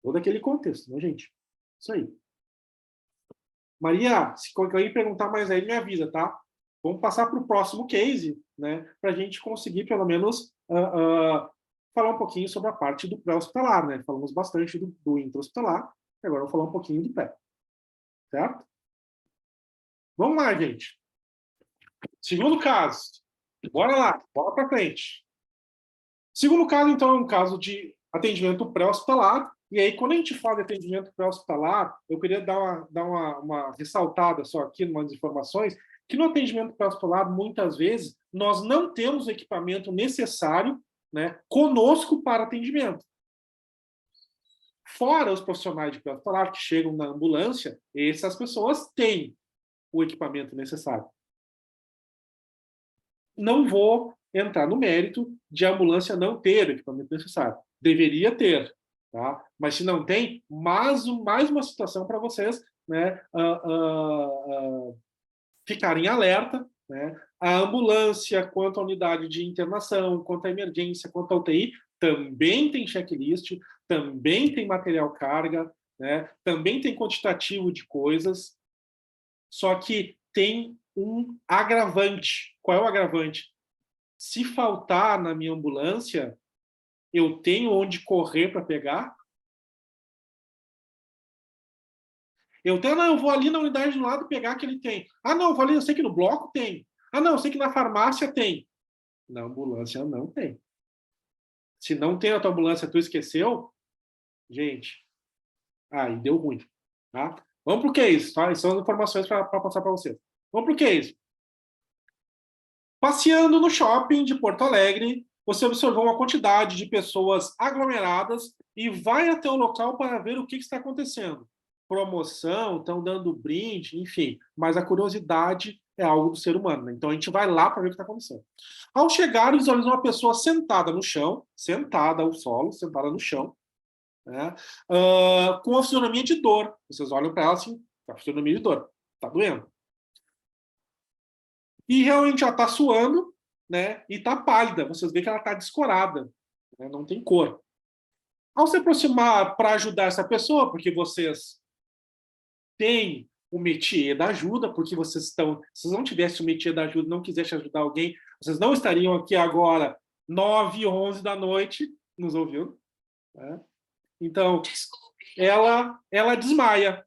Todo aquele contexto, né, gente? Isso aí. Maria, se alguém perguntar mais aí, me avisa, tá? Vamos passar para o próximo case, né? Para a gente conseguir, pelo menos, falar um pouquinho sobre a parte do pré-hospitalar, né? Falamos bastante do intra-hospitalar, e agora vamos falar um pouquinho do pré. Certo? Vamos lá, gente. Segundo caso. Bora lá, bora para frente. Segundo caso, então, é um caso de atendimento pré-hospitalar. E aí, quando a gente fala de atendimento pré-hospitalar, eu queria dar uma ressaltada só aqui, umas informações, que no atendimento pré-hospitalar, muitas vezes, nós não temos o equipamento necessário, né, conosco para atendimento. Fora os profissionais de pré-hospitalar que chegam na ambulância, essas pessoas têm o equipamento necessário. Não vou entrar no mérito de a ambulância não ter o equipamento necessário. Deveria ter, tá? Mas se não tem, mais uma situação para vocês, né, ficarem alerta, né? A ambulância, quanto à unidade de internação, quanto à emergência, quanto à UTI, também tem checklist, também tem material carga, né? Também tem quantitativo de coisas, só que tem um agravante. Qual é o agravante? Se faltar na minha ambulância, eu tenho onde correr para pegar? Eu vou ali na unidade do lado pegar que ele tem. Ah, não, eu vou ali, eu sei que no bloco tem. Ah, não, eu sei que na farmácia tem. Na ambulância não tem. Se não tem na tua ambulância, tu esqueceu, gente, aí deu ruim. Tá? Vamos pro que é isso, tá? São informações para passar para vocês. Vamos pro que é isso. Passeando no shopping de Porto Alegre, você observou uma quantidade de pessoas aglomeradas e vai até o local para ver o que está acontecendo. Promoção, estão dando brinde, enfim. Mas a curiosidade é algo do ser humano, né? Então a gente vai lá para ver o que está acontecendo. Ao chegar, visualizou uma pessoa sentada no chão, sentada ao solo, sentada no chão, né? Com a fisionomia de dor. Vocês olham para ela assim, a fisionomia de dor, está doendo. E realmente ela está suando, né? E está pálida. Vocês veem que ela está descorada, né? Não tem cor. Ao se aproximar para ajudar essa pessoa, porque vocês têm o métier da ajuda, porque se não tivessem o métier da ajuda, não quisessem ajudar alguém, vocês não estariam aqui agora 9, 11 da noite nos ouvindo, né? Então, ela desmaia.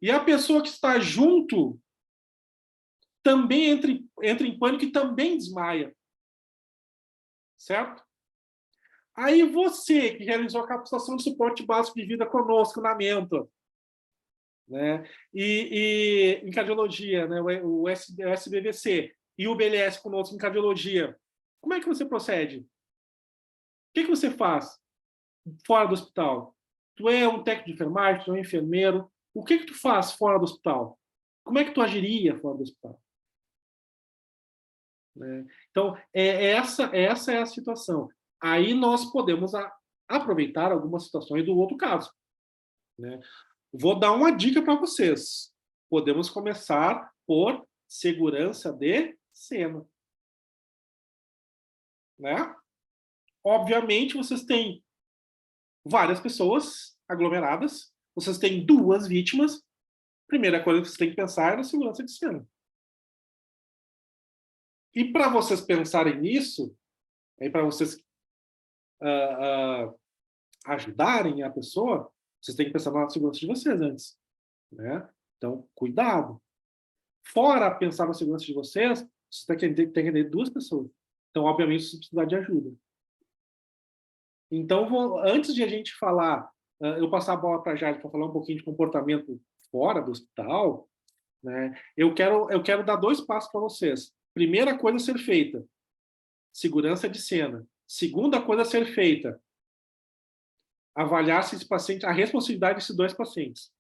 E a pessoa que está junto também entra em pânico e também desmaia. Certo? Aí você, que realizou a capacitação de suporte básico de vida conosco na Mentor, né? E em cardiologia, né? o SBVC e o BLS conosco em cardiologia, como é que você procede? O que você faz fora do hospital? Tu é um técnico de enfermagem, tu é um enfermeiro, o que tu faz fora do hospital? Como é que tu agiria fora do hospital? Né? Então, essa é a situação. Aí nós podemos aproveitar algumas situações do outro caso. Né? Vou dar uma dica para vocês. Podemos começar por segurança de cena. Né? Obviamente, vocês têm várias pessoas aglomeradas, vocês têm 2 vítimas. Primeira coisa que vocês têm que pensar é na segurança de cena. E para vocês pensarem nisso, para vocês ajudarem a pessoa, vocês têm que pensar na segurança de vocês antes. Né? Então, cuidado. Fora pensar na segurança de vocês, você tem que entender 2 pessoas. Então, obviamente, você precisa de ajuda. Então, antes de a gente falar, eu passar a bola para a Jade para falar um pouquinho de comportamento fora do hospital, né, eu quero dar 2 passos para vocês. Primeira coisa a ser feita, segurança de cena. Segunda coisa a ser feita, avaliar se esse paciente, a responsabilidade desses 2 pacientes.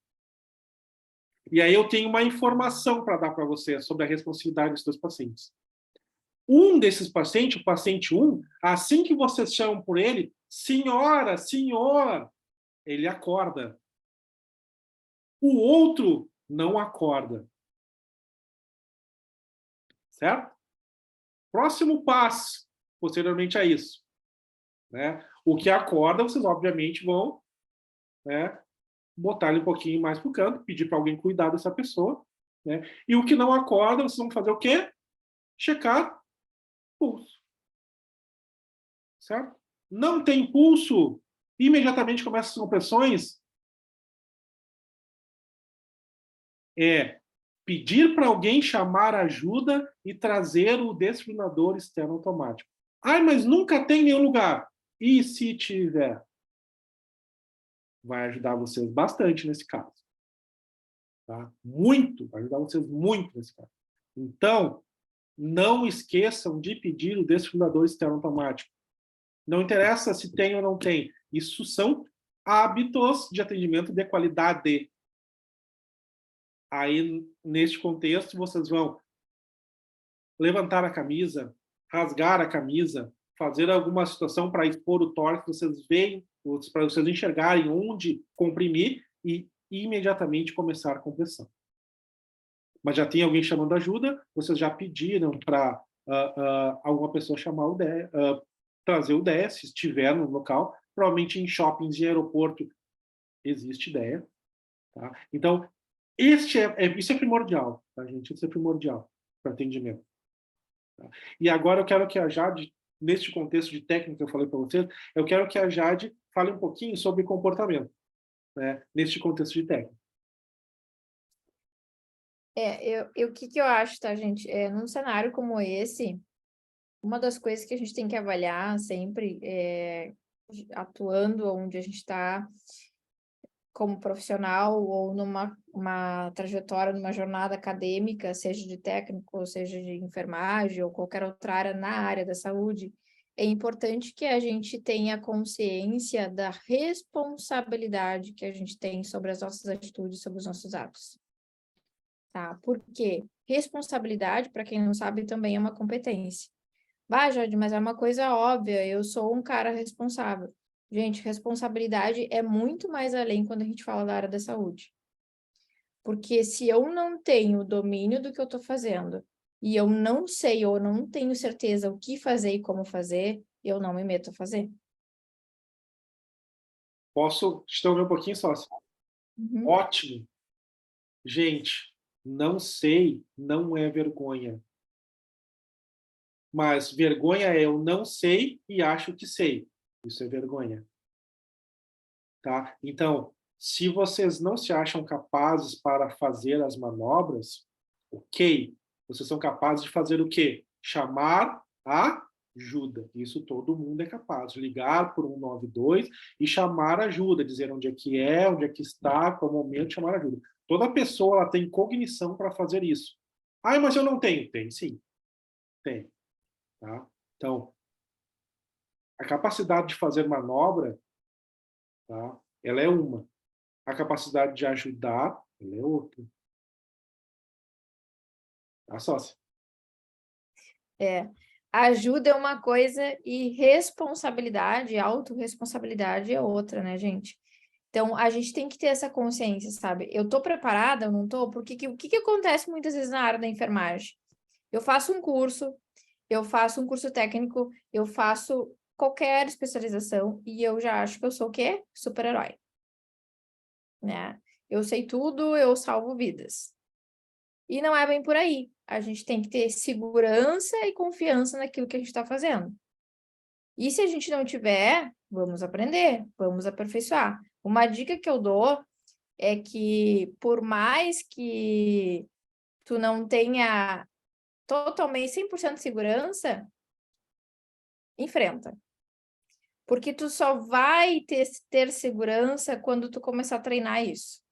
E aí eu tenho uma informação para dar para vocês sobre a responsabilidade desses 2 pacientes. Um desses pacientes, o paciente 1, assim que vocês chamam por ele, senhora, senhor, ele acorda. O outro não acorda. Certo? Próximo passo, posteriormente a isso. Né? O que acorda, vocês obviamente vão, né, botar ele um pouquinho mais para o canto, pedir para alguém cuidar dessa pessoa. Né? E o que não acorda, vocês vão fazer o quê? Checar pulso. Certo? Não tem pulso, imediatamente começam as compressões. Pedir para alguém chamar ajuda e trazer o desfibrilador externo automático. Ai, mas nunca tem em nenhum lugar. E se tiver? Vai ajudar vocês bastante nesse caso. Tá? Muito, vai ajudar vocês muito nesse caso. Então, não esqueçam de pedir o desfibrilador externo automático. Não interessa se tem ou não tem. Isso são hábitos de atendimento de qualidade. Aí, neste contexto, vocês vão levantar a camisa, rasgar a camisa, fazer alguma situação para expor o tórax, vocês veem, para vocês enxergarem onde comprimir e imediatamente começar a compressão. Mas já tem alguém chamando ajuda, vocês já pediram para alguma pessoa chamar o DEA, trazer o DEA, se estiver no local. Provavelmente em shoppings e aeroporto existe DEA. Tá? Então, isso é primordial, tá, gente? Isso é primordial para atendimento. Tá? E agora eu quero que a Jade, neste contexto de técnica que eu falei para vocês, eu quero que a Jade fale um pouquinho sobre comportamento, né, neste contexto de técnica. O que eu acho, tá, gente? Num cenário como esse, uma das coisas que a gente tem que avaliar sempre, atuando onde a gente está como profissional ou numa trajetória, numa jornada acadêmica, seja de técnico, ou seja de enfermagem, ou qualquer outra área na área da saúde, é importante que a gente tenha consciência da responsabilidade que a gente tem sobre as nossas atitudes, sobre os nossos atos. Tá? Porque responsabilidade, para quem não sabe, também é uma competência. Jade, mas é uma coisa óbvia, eu sou um cara responsável. Gente, responsabilidade é muito mais além quando a gente fala da área da saúde. Porque se eu não tenho domínio do que eu estou fazendo, e eu não sei ou não tenho certeza o que fazer e como fazer, eu não me meto a fazer. Posso te ouvir um pouquinho, sócio? Uhum. Ótimo. Gente, não sei não é vergonha. Mas vergonha é eu não sei e acho que sei. Isso é vergonha. Tá? Então, se vocês não se acham capazes para fazer as manobras, ok. Vocês são capazes de fazer o quê? Chamar ajuda. Isso todo mundo é capaz. Ligar por 192 e chamar ajuda. Dizer onde é que está, qual momento, chamar ajuda. Toda pessoa ela tem cognição para fazer isso. Mas eu não tenho. Tem sim. Tem. Tá? Então, a capacidade de fazer manobra, tá? Ela é uma. A capacidade de ajudar, ela é outra. Tá, sócia? Ajuda é uma coisa e responsabilidade, autorresponsabilidade é outra, né, gente? Então, a gente tem que ter essa consciência, sabe? Eu tô preparada, eu não tô? Porque o que acontece muitas vezes na área da enfermagem? Eu faço um curso técnico, eu faço qualquer especialização e eu já acho que eu sou o quê? Super-herói. Né? Eu sei tudo, eu salvo vidas. E não é bem por aí. A gente tem que ter segurança e confiança naquilo que a gente está fazendo. E se a gente não tiver, vamos aprender, vamos aperfeiçoar. Uma dica que eu dou é que, por mais que tu não tenha totalmente 100% de segurança, enfrenta. Porque tu só vai ter segurança quando tu começar a treinar isso.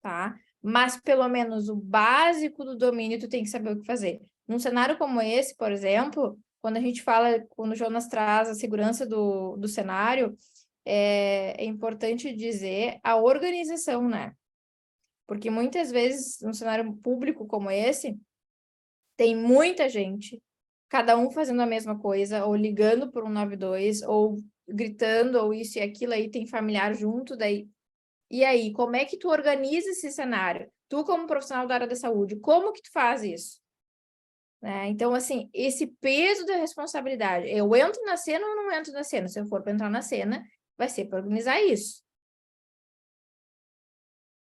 Tá? Mas pelo menos o básico do domínio tu tem que saber o que fazer. Num cenário como esse, por exemplo, quando a gente fala, quando o Jonas traz a segurança do cenário, é importante dizer a organização, né? Porque muitas vezes, num cenário público como esse, tem muita gente, cada um fazendo a mesma coisa, ou ligando por 192, ou gritando, ou isso e aquilo, aí tem familiar junto, daí. E aí, como é que tu organiza esse cenário? Tu, como profissional da área da saúde, como que tu faz isso? Né? Então, assim, esse peso da responsabilidade, eu entro na cena ou não entro na cena? Se eu for para entrar na cena, vai ser para organizar isso.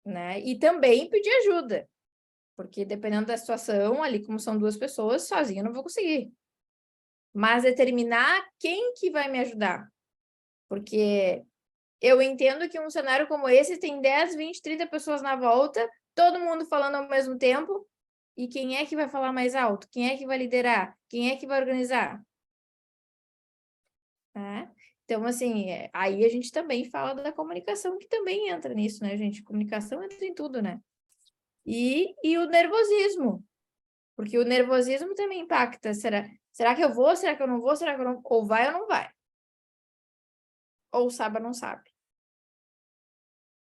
Né? E também pedir ajuda, porque dependendo da situação, ali como são duas pessoas, sozinha eu não vou conseguir. Mas determinar quem que vai me ajudar. Porque eu entendo que um cenário como esse tem 10, 20, 30 pessoas na volta, todo mundo falando ao mesmo tempo, e quem é que vai falar mais alto? Quem é que vai liderar? Quem é que vai organizar? Então, assim, aí a gente também fala da comunicação, que também entra nisso, né, gente? Comunicação entra em tudo, né? E o nervosismo, porque o nervosismo também impacta. Será que eu vou? Será que eu não vou? Será que eu não... Ou vai ou não vai? Ou sabe ou não sabe?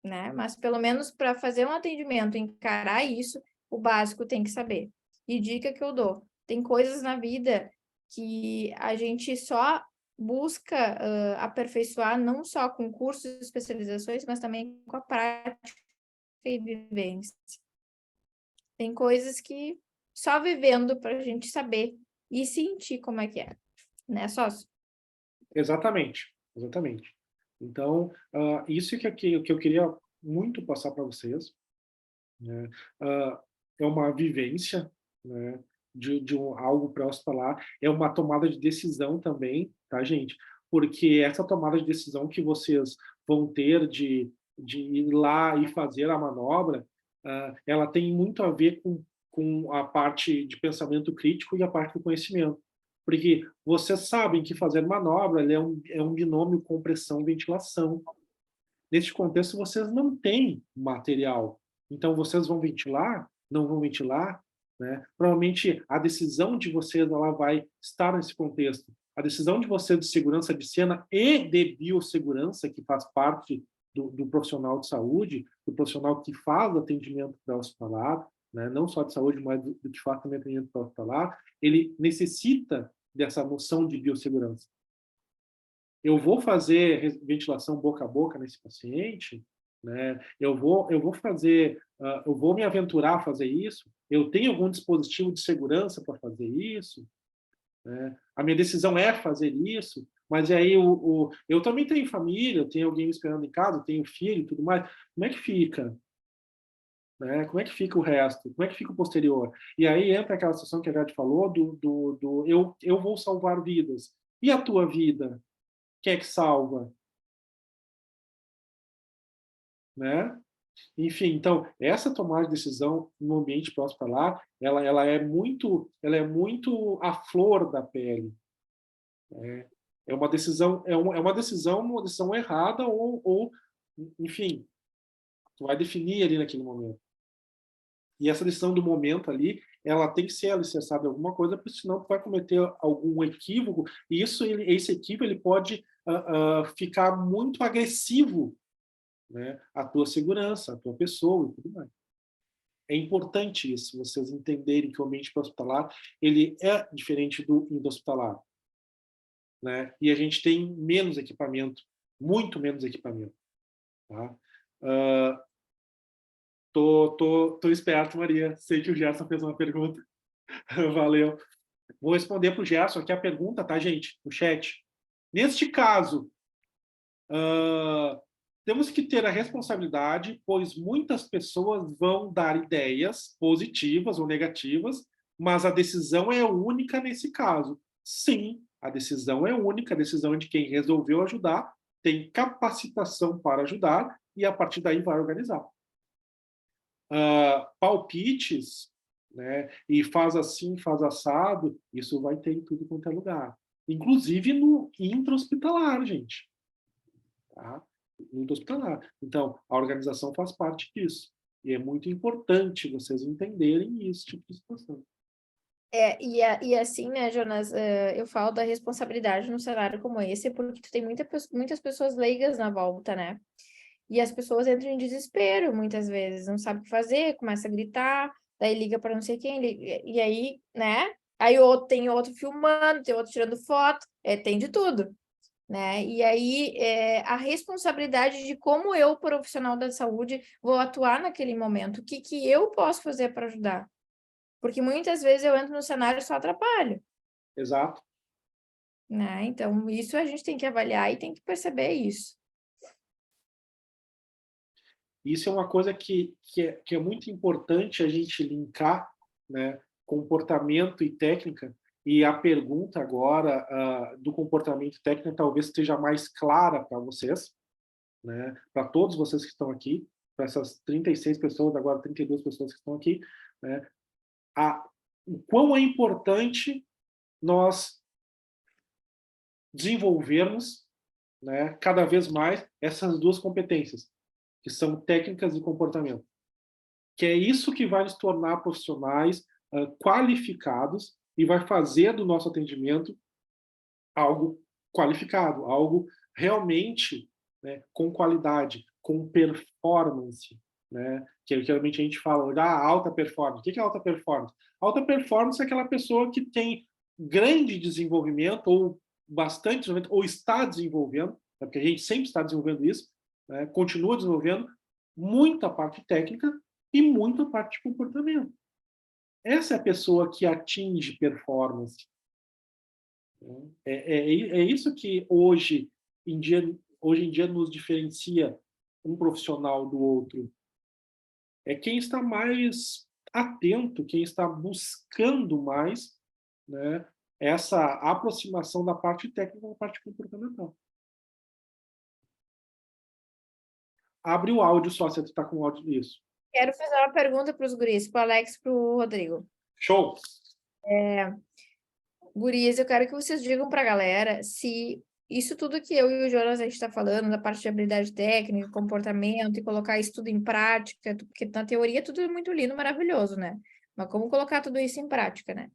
Né? Mas pelo menos para fazer um atendimento, encarar isso, o básico tem que saber. E dica que eu dou, tem coisas na vida que a gente só busca aperfeiçoar não só com cursos e especializações, mas também com a prática e vivência. Tem coisas que só vivendo para a gente saber e sentir como é que é, né, sócio? Exatamente, exatamente. Então, isso que eu queria muito passar para vocês, né? É uma vivência, né, de algo pré-hospitalar, é uma tomada de decisão também, tá, gente? Porque essa tomada de decisão que vocês vão ter de ir lá e fazer a manobra, ela tem muito a ver com a parte de pensamento crítico e a parte do conhecimento. Porque vocês sabem que fazer manobra é um binômio compressão-ventilação. Neste contexto, vocês não têm material. Então, vocês vão ventilar? Não vão ventilar? Né? Provavelmente, a decisão de vocês ela vai estar nesse contexto. A decisão de vocês de segurança de cena e de biossegurança, que faz parte do profissional de saúde, do profissional que faz atendimento pré-hospitalar, né? Não só de saúde, mas do que faz também atendimento pré-hospitalar, ele necessita dessa noção de biossegurança. Eu vou fazer ventilação boca a boca nesse paciente, né? Eu vou fazer, eu vou me aventurar a fazer isso. Eu tenho algum dispositivo de segurança para fazer isso, né? A minha decisão é fazer isso, mas aí eu também tenho família, eu tenho alguém me esperando em casa, eu tenho filho e tudo mais. Como é que fica? Né? Como é que fica o resto? Como é que fica o posterior? E aí entra aquela situação que a Jade falou eu vou salvar vidas. E a tua vida? Quem é que salva? Né? Enfim, então, essa tomada de decisão no ambiente pré-hospitalar, ela é muito à flor da pele. Né? É uma decisão, uma decisão errada ou, enfim, tu vai definir ali naquele momento. E essa decisão do momento ali, ela tem que ser alicerçada em alguma coisa, porque senão tu vai cometer algum equívoco, e esse equívoco ele pode ficar muito agressivo, né, a tua segurança, a tua pessoa e tudo mais. É importante isso, vocês entenderem que o ambiente hospitalar ele é diferente do intra-hospitalar, né? E a gente tem menos equipamento, muito menos equipamento, tá? Tô esperto, Maria. Sei que o Gerson fez uma pergunta. Valeu. Vou responder para o Gerson aqui a pergunta, tá, gente? No chat. Neste caso, temos que ter a responsabilidade, pois muitas pessoas vão dar ideias positivas ou negativas, mas a decisão é única nesse caso. Sim, a decisão é única, a decisão é de quem resolveu ajudar, tem capacitação para ajudar e a partir daí vai organizar. Palpites, né, e faz assim, faz assado, isso vai ter em tudo quanto é lugar. Inclusive no intra-hospitalar, gente. Tá? Intra-hospitalar. Então, a organização faz parte disso. E é muito importante vocês entenderem esse tipo de situação. E assim, né, Jonas, eu falo da responsabilidade num cenário como esse, porque tu tem muitas pessoas leigas na volta, né? E as pessoas entram em desespero muitas vezes, não sabem o que fazer, começa a gritar, daí liga para não sei quem, e aí, né? Aí tem outro filmando, tem outro tirando foto, tem de tudo, né? E aí a responsabilidade de como eu, profissional da saúde, vou atuar naquele momento, o que eu posso fazer para ajudar? Porque muitas vezes eu entro no cenário e só atrapalho. Exato. Né? Então, isso a gente tem que avaliar e tem que perceber isso. Isso é uma coisa que é muito importante a gente linkar, né, comportamento e técnica, e a pergunta agora do comportamento e técnica talvez esteja mais clara para vocês, né, para todos vocês que estão aqui, para essas 36 pessoas, agora 32 pessoas que estão aqui, né, o quão é importante nós desenvolvermos, né, cada vez mais essas duas competências, que são técnicas e comportamento. Que é isso que vai nos tornar profissionais qualificados e vai fazer do nosso atendimento algo qualificado, algo realmente, né, com qualidade, com performance, né? Que geralmente a gente fala alta performance. O que é alta performance? Alta performance é aquela pessoa que tem grande desenvolvimento, ou bastante desenvolvimento, ou está desenvolvendo, porque a gente sempre está desenvolvendo isso, né? Continua desenvolvendo muita parte técnica e muita parte de comportamento. Essa é a pessoa que atinge performance. É isso que hoje em dia nos diferencia um profissional do outro. É quem está mais atento, quem está buscando mais, né, essa aproximação da parte técnica da parte comportamental. Abre o áudio só, se você está com o áudio disso. Quero fazer uma pergunta para os guris, para o Alex e para o Rodrigo. Show! Guris, eu quero que vocês digam para a galera se isso tudo que eu e o Jonas a gente está falando, da parte de habilidade técnica, comportamento, e colocar isso tudo em prática, porque na teoria tudo é muito lindo, maravilhoso, né? Mas como colocar tudo isso em prática, né?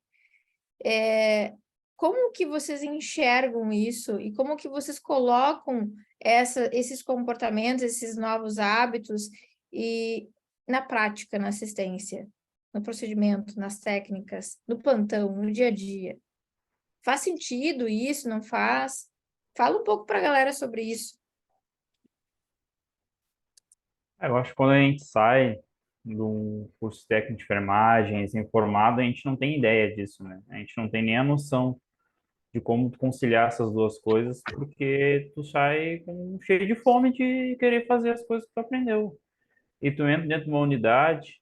Como que vocês enxergam isso e como que vocês colocam esses comportamentos, esses novos hábitos e na prática, na assistência, no procedimento, nas técnicas, no plantão, no dia a dia? Faz sentido isso? Não faz? Fala um pouco para a galera sobre isso. Eu acho que quando a gente sai do curso técnico de enfermagem, informado, a gente não tem ideia disso, né? A gente não tem nem a noção de como conciliar essas duas coisas, porque tu sai cheio de fome de querer fazer as coisas que tu aprendeu. E tu entra dentro de uma unidade,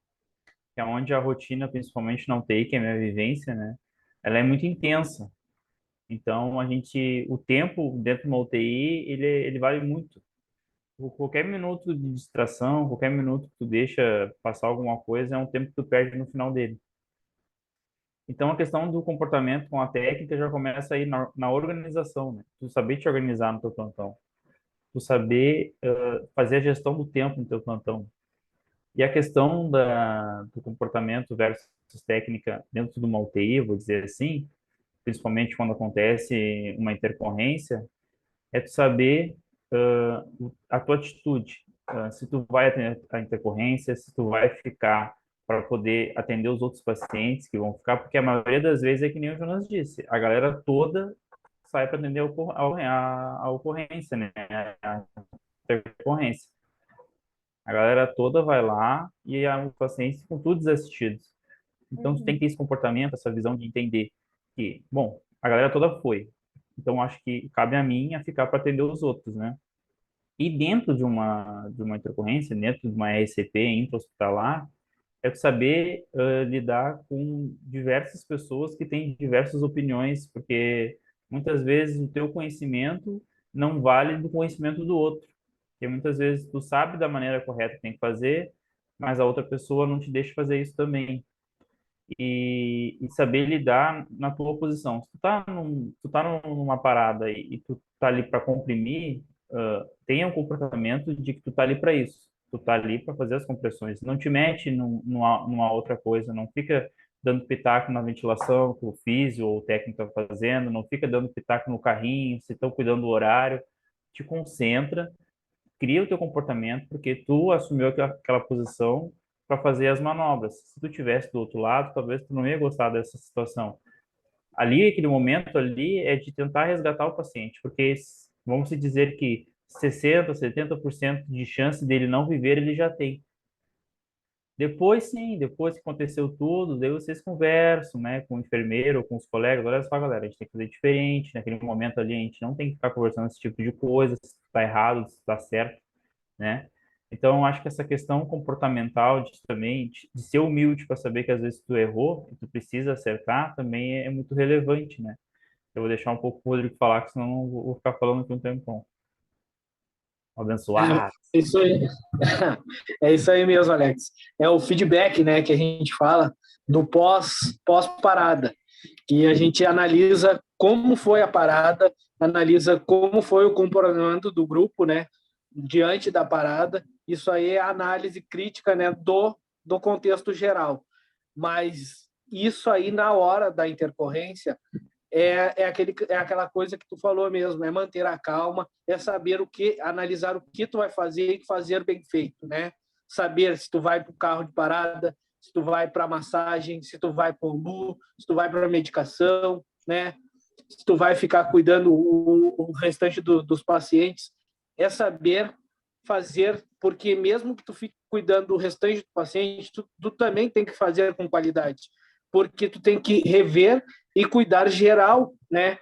que é onde a rotina, principalmente na UTI, que é a minha vivência, né? Ela é muito intensa. Então, o tempo dentro de uma UTI, ele vale muito. Qualquer minuto de distração, qualquer minuto que tu deixa passar alguma coisa, é um tempo que tu perde no final dele. Então, a questão do comportamento com a técnica já começa aí na organização, né? Tu saber te organizar no teu plantão. Tu saber fazer a gestão do tempo no teu plantão. E a questão do comportamento versus técnica dentro de uma UTI, vou dizer assim, principalmente quando acontece uma intercorrência, é tu saber a tua atitude. Se tu vai atender a intercorrência, se tu vai ficar para poder atender os outros pacientes que vão ficar, porque a maioria das vezes é que nem o Jonas disse, a galera toda sai para atender a ocorrência, né? A intercorrência. A galera toda vai lá e os pacientes ficam todos desassistidos. Então, tu tem que ter esse comportamento, essa visão de entender que, bom, a galera toda foi. Então, acho que cabe a mim a ficar para atender os outros, né? E dentro de uma intercorrência, dentro de uma RCP intra-hospitalar, é saber lidar com diversas pessoas que têm diversas opiniões, porque muitas vezes o teu conhecimento não vale do conhecimento do outro. Porque muitas vezes tu sabe da maneira correta que tem que fazer, mas a outra pessoa não te deixa fazer isso também. E saber lidar na tua posição. Se tu tá numa parada e tu tá ali para comprimir, tenha um comportamento de que tu tá ali para isso. Tu tá ali para fazer as compressões. Não te mete numa outra coisa. Não fica dando pitaco na ventilação que o físio ou o técnico está fazendo. Não fica dando pitaco no carrinho, se estão cuidando do horário. Te concentra, cria o teu comportamento, porque tu assumiu aquela posição para fazer as manobras. Se tu tivesse do outro lado, talvez tu não ia gostar dessa situação. Ali, aquele momento ali, é de tentar resgatar o paciente, porque vamos dizer que 60%, 70% de chance dele não viver, ele já tem. Depois, sim, depois que aconteceu tudo, daí vocês conversam, né, com o enfermeiro ou com os colegas. Olha só, galera, a gente tem que fazer diferente. Naquele momento ali, a gente não tem que ficar conversando esse tipo de coisa, se está errado, se está certo, né? Então, eu acho que essa questão comportamental de ser humilde para saber que às vezes tu errou e tu precisa acertar também é muito relevante, né? Eu vou deixar um pouco o Rodrigo falar, que senão eu vou ficar falando aqui um tempão. Abençoado. É isso aí. É isso aí mesmo, Alex. É o feedback, né, que a gente fala do pós-parada, que a gente analisa como foi a parada, analisa como foi o comportamento do grupo, né, diante da parada. Isso aí é a análise crítica, né, do contexto geral. Mas isso aí, na hora da intercorrência, é aquela coisa que tu falou mesmo, é manter a calma, é saber analisar o que tu vai fazer e fazer bem feito, né? Saber se tu vai para o carro de parada, se tu vai para massagem, se tu vai para o MU, se tu vai para medicação, né? Se tu vai ficar cuidando o restante dos pacientes, é saber fazer, porque mesmo que tu fique cuidando do restante do paciente, tu também tem que fazer com qualidade, porque tu tem que rever e cuidar geral, né,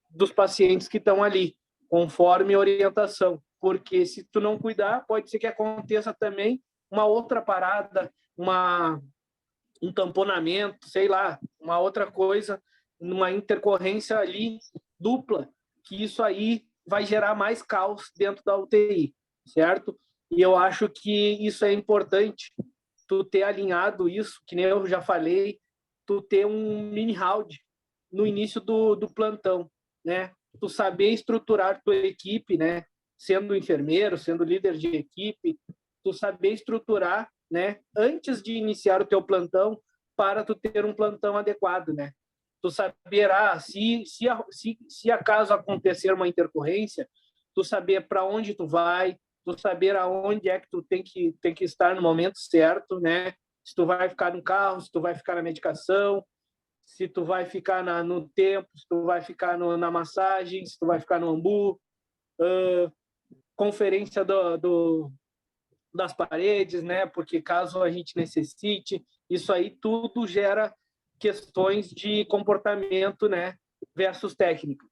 dos pacientes que estão ali, conforme orientação, porque se tu não cuidar, pode ser que aconteça também uma outra parada, um tamponamento, sei lá, uma outra coisa, numa intercorrência ali dupla, que isso aí vai gerar mais caos dentro da UTI, certo? E eu acho que isso é importante, tu ter alinhado isso, que nem eu já falei, tu ter um mini round no início do plantão, né? Tu saber estruturar tua equipe, né? Sendo enfermeiro, sendo líder de equipe, tu saber estruturar, né? Antes de iniciar o teu plantão, para tu ter um plantão adequado, né? Tu saber, se acaso acontecer uma intercorrência, tu saber para onde tu vai, tu saber aonde é que tu tem que estar no momento certo, né? Se tu vai ficar no carro, se tu vai ficar na medicação, se tu vai ficar no tempo, se tu vai ficar na massagem, se tu vai ficar no ambu, conferência das paredes, né? Porque caso a gente necessite, isso aí tudo gera questões de comportamento, né? Versus técnica.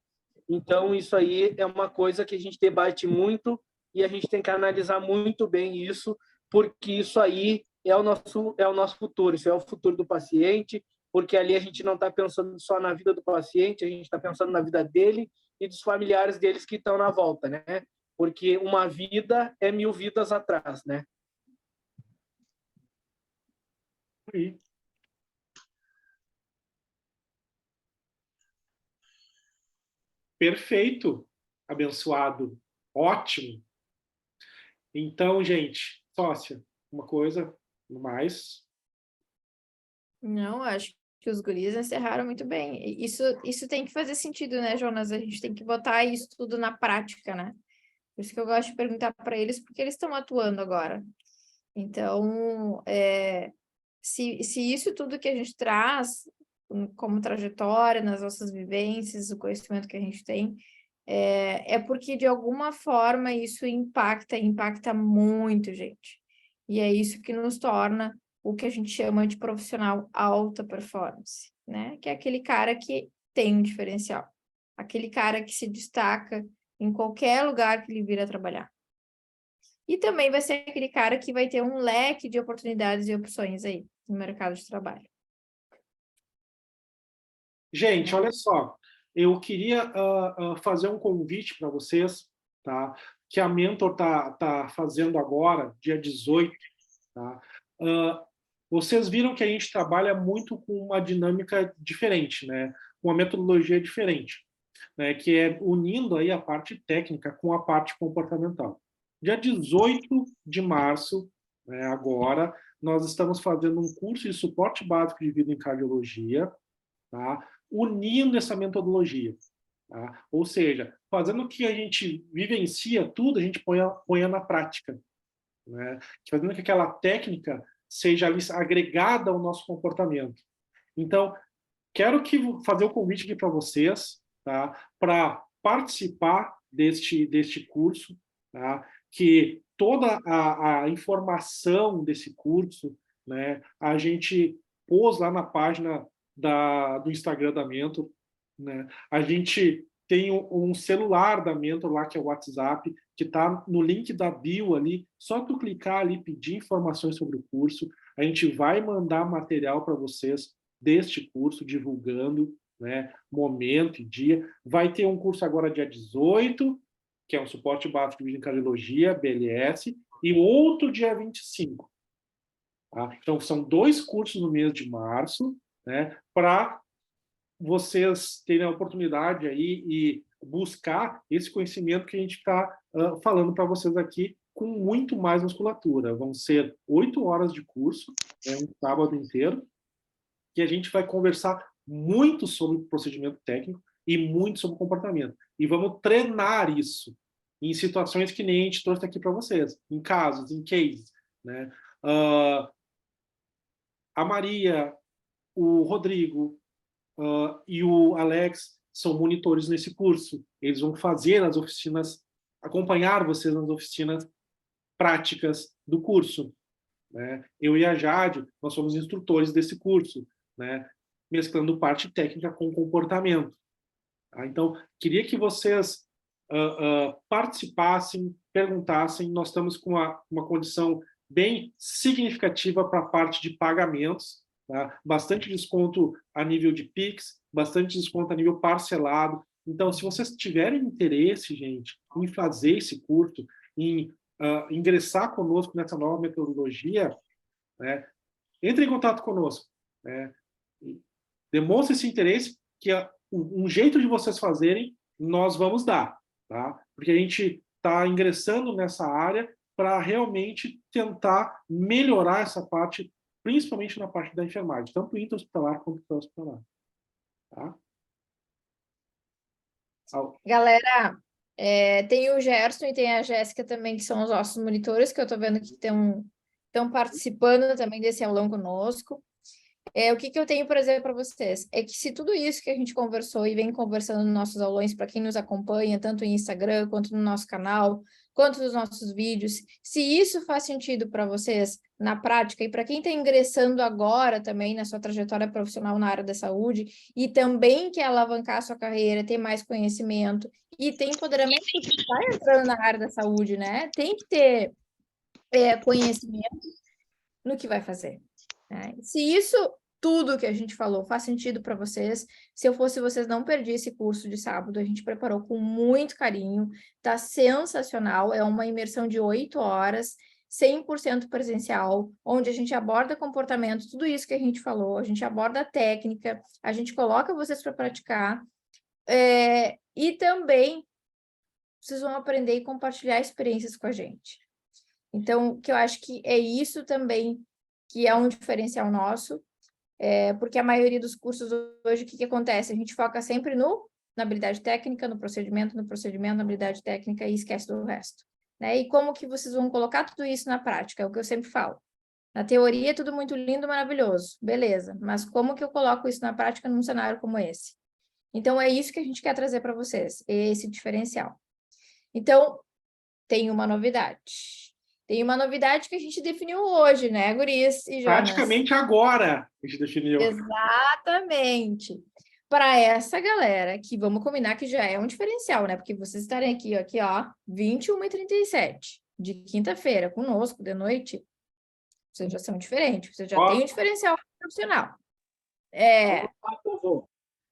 Então, isso aí é uma coisa que a gente debate muito e a gente tem que analisar muito bem isso, porque isso aí é o nosso futuro, isso é o futuro do paciente, porque ali a gente não está pensando só na vida do paciente, a gente está pensando na vida dele e dos familiares deles que estão na volta, né? Porque uma vida é 1000 vidas atrás, né? Perfeito, abençoado, ótimo. Então, gente, sócia, uma coisa mais. Não, acho que os guris encerraram muito bem. Isso tem que fazer sentido, né, Jonas? A gente tem que botar isso tudo na prática, né? Por isso que eu gosto de perguntar para eles, porque eles estão atuando agora. Então, se isso tudo que a gente traz como trajetória, nas nossas vivências, o conhecimento que a gente tem, é porque, de alguma forma, isso impacta muito, gente. E é isso que nos torna o que a gente chama de profissional alta performance, né? Que é aquele cara que tem um diferencial. Aquele cara que se destaca em qualquer lugar que ele vir a trabalhar. E também vai ser aquele cara que vai ter um leque de oportunidades e opções aí no mercado de trabalho. Gente, olha só, eu queria fazer um convite para vocês, tá? Que a Mentor tá fazendo agora, dia 18, tá? Vocês viram que a gente trabalha muito com uma dinâmica diferente, né? Uma metodologia diferente, né? Que é unindo aí a parte técnica com a parte comportamental. Dia 18 de março, né, agora, nós estamos fazendo um curso de suporte básico de vida em cardiologia, tá? Unindo essa metodologia. Tá? Ou seja, fazendo que a gente vivencia tudo, a gente ponha na prática. Né? Fazendo que aquela técnica seja ali agregada ao nosso comportamento. Então, quero fazer o convite aqui para vocês, tá? Para participar deste curso, tá? Que toda a informação desse curso, né, a gente pôs lá na página do Instagram da Mentor, né? A gente tem um celular da Mentor lá, que é o WhatsApp, que está no link da bio ali, só tu clicar ali, pedir informações sobre o curso, a gente vai mandar material para vocês deste curso, divulgando, né, momento e dia. Vai ter um curso agora dia 18, que é um suporte básico de cardiologia, BLS, e outro dia 25. Tá? Então, são 2 cursos no mês de março, né, para vocês terem a oportunidade aí e buscar esse conhecimento que a gente está falando para vocês aqui com muito mais musculatura. Vão ser 8 horas de curso, um sábado inteiro, que a gente vai conversar muito sobre procedimento técnico e muito sobre comportamento. E vamos treinar isso em situações que nem a gente trouxe aqui para vocês, em casos, em cases. Né? A Maria, o Rodrigo, e o Alex são monitores nesse curso. Eles vão fazer as oficinas, acompanhar vocês nas oficinas práticas do curso, né? Eu e a Jade, nós somos instrutores desse curso, né? Mesclando parte técnica com comportamento. Tá? Então, queria que vocês participassem, perguntassem. Nós estamos com uma condição bem significativa para a parte de pagamentos, tá? Bastante desconto a nível de Pix, bastante desconto a nível parcelado. Então, se vocês tiverem interesse, gente, em fazer esse curso, em ingressar conosco nessa nova metodologia, né, entre em contato conosco, né, demonstre esse interesse, que um jeito de vocês fazerem, nós vamos dar, tá? Porque a gente está ingressando nessa área para realmente tentar melhorar essa parte, principalmente na parte da enfermagem, tanto intra-hospitalar quanto pré-hospitalar. Tá? Galera, tem o Gerson e tem a Jéssica também, que são os nossos monitores, que eu estou vendo que estão participando também desse aulão conosco. O que eu tenho para dizer para vocês? É que se tudo isso que a gente conversou e vem conversando nos nossos aulões, para quem nos acompanha, tanto em Instagram, quanto no nosso canal, quanto nos nossos vídeos, se isso faz sentido para vocês na prática, e para quem está ingressando agora também na sua trajetória profissional na área da saúde, e também quer alavancar a sua carreira, ter mais conhecimento, e tem empoderamento que está entrando na área da saúde, né? Tem que ter conhecimento no que vai fazer. Né? Se isso, tudo que a gente falou, faz sentido para vocês, se eu fosse vocês, não perdi esse curso de sábado, a gente preparou com muito carinho, tá sensacional, é uma imersão de 8 horas, 100% presencial, onde a gente aborda comportamento, tudo isso que a gente falou, a gente aborda a técnica, a gente coloca vocês para praticar, e também vocês vão aprender e compartilhar experiências com a gente. Então, que eu acho que é isso também que é um diferencial nosso, porque a maioria dos cursos hoje, o que acontece? A gente foca sempre na habilidade técnica, no procedimento, na habilidade técnica e esquece do resto. Né? E como que vocês vão colocar tudo isso na prática? É o que eu sempre falo. Na teoria é tudo muito lindo, maravilhoso, beleza, mas como que eu coloco isso na prática num cenário como esse? Então, é isso que a gente quer trazer para vocês, esse diferencial. Então, tem uma novidade. Tem uma novidade que a gente definiu hoje, né, guris e Jonas? Praticamente agora a gente definiu. Exatamente. Para essa galera, que vamos combinar que já é um diferencial, né? Porque vocês estarem aqui, ó, 21h37, de quinta-feira, conosco, de noite, vocês já são diferentes, vocês já têm um diferencial profissional.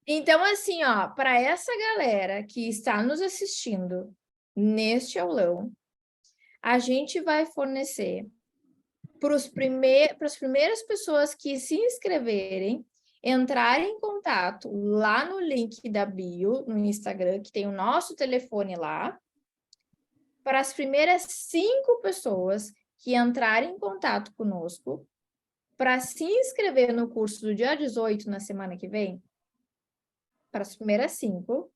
Então, assim, ó, para essa galera que está nos assistindo neste aulão, a gente vai fornecer para as primeiras pessoas que se inscreverem, entrarem em contato lá no link da bio, no Instagram, que tem o nosso telefone lá, para as primeiras 5 pessoas que entrarem em contato conosco, para se inscrever no curso do dia 18, na semana que vem, para as primeiras 5,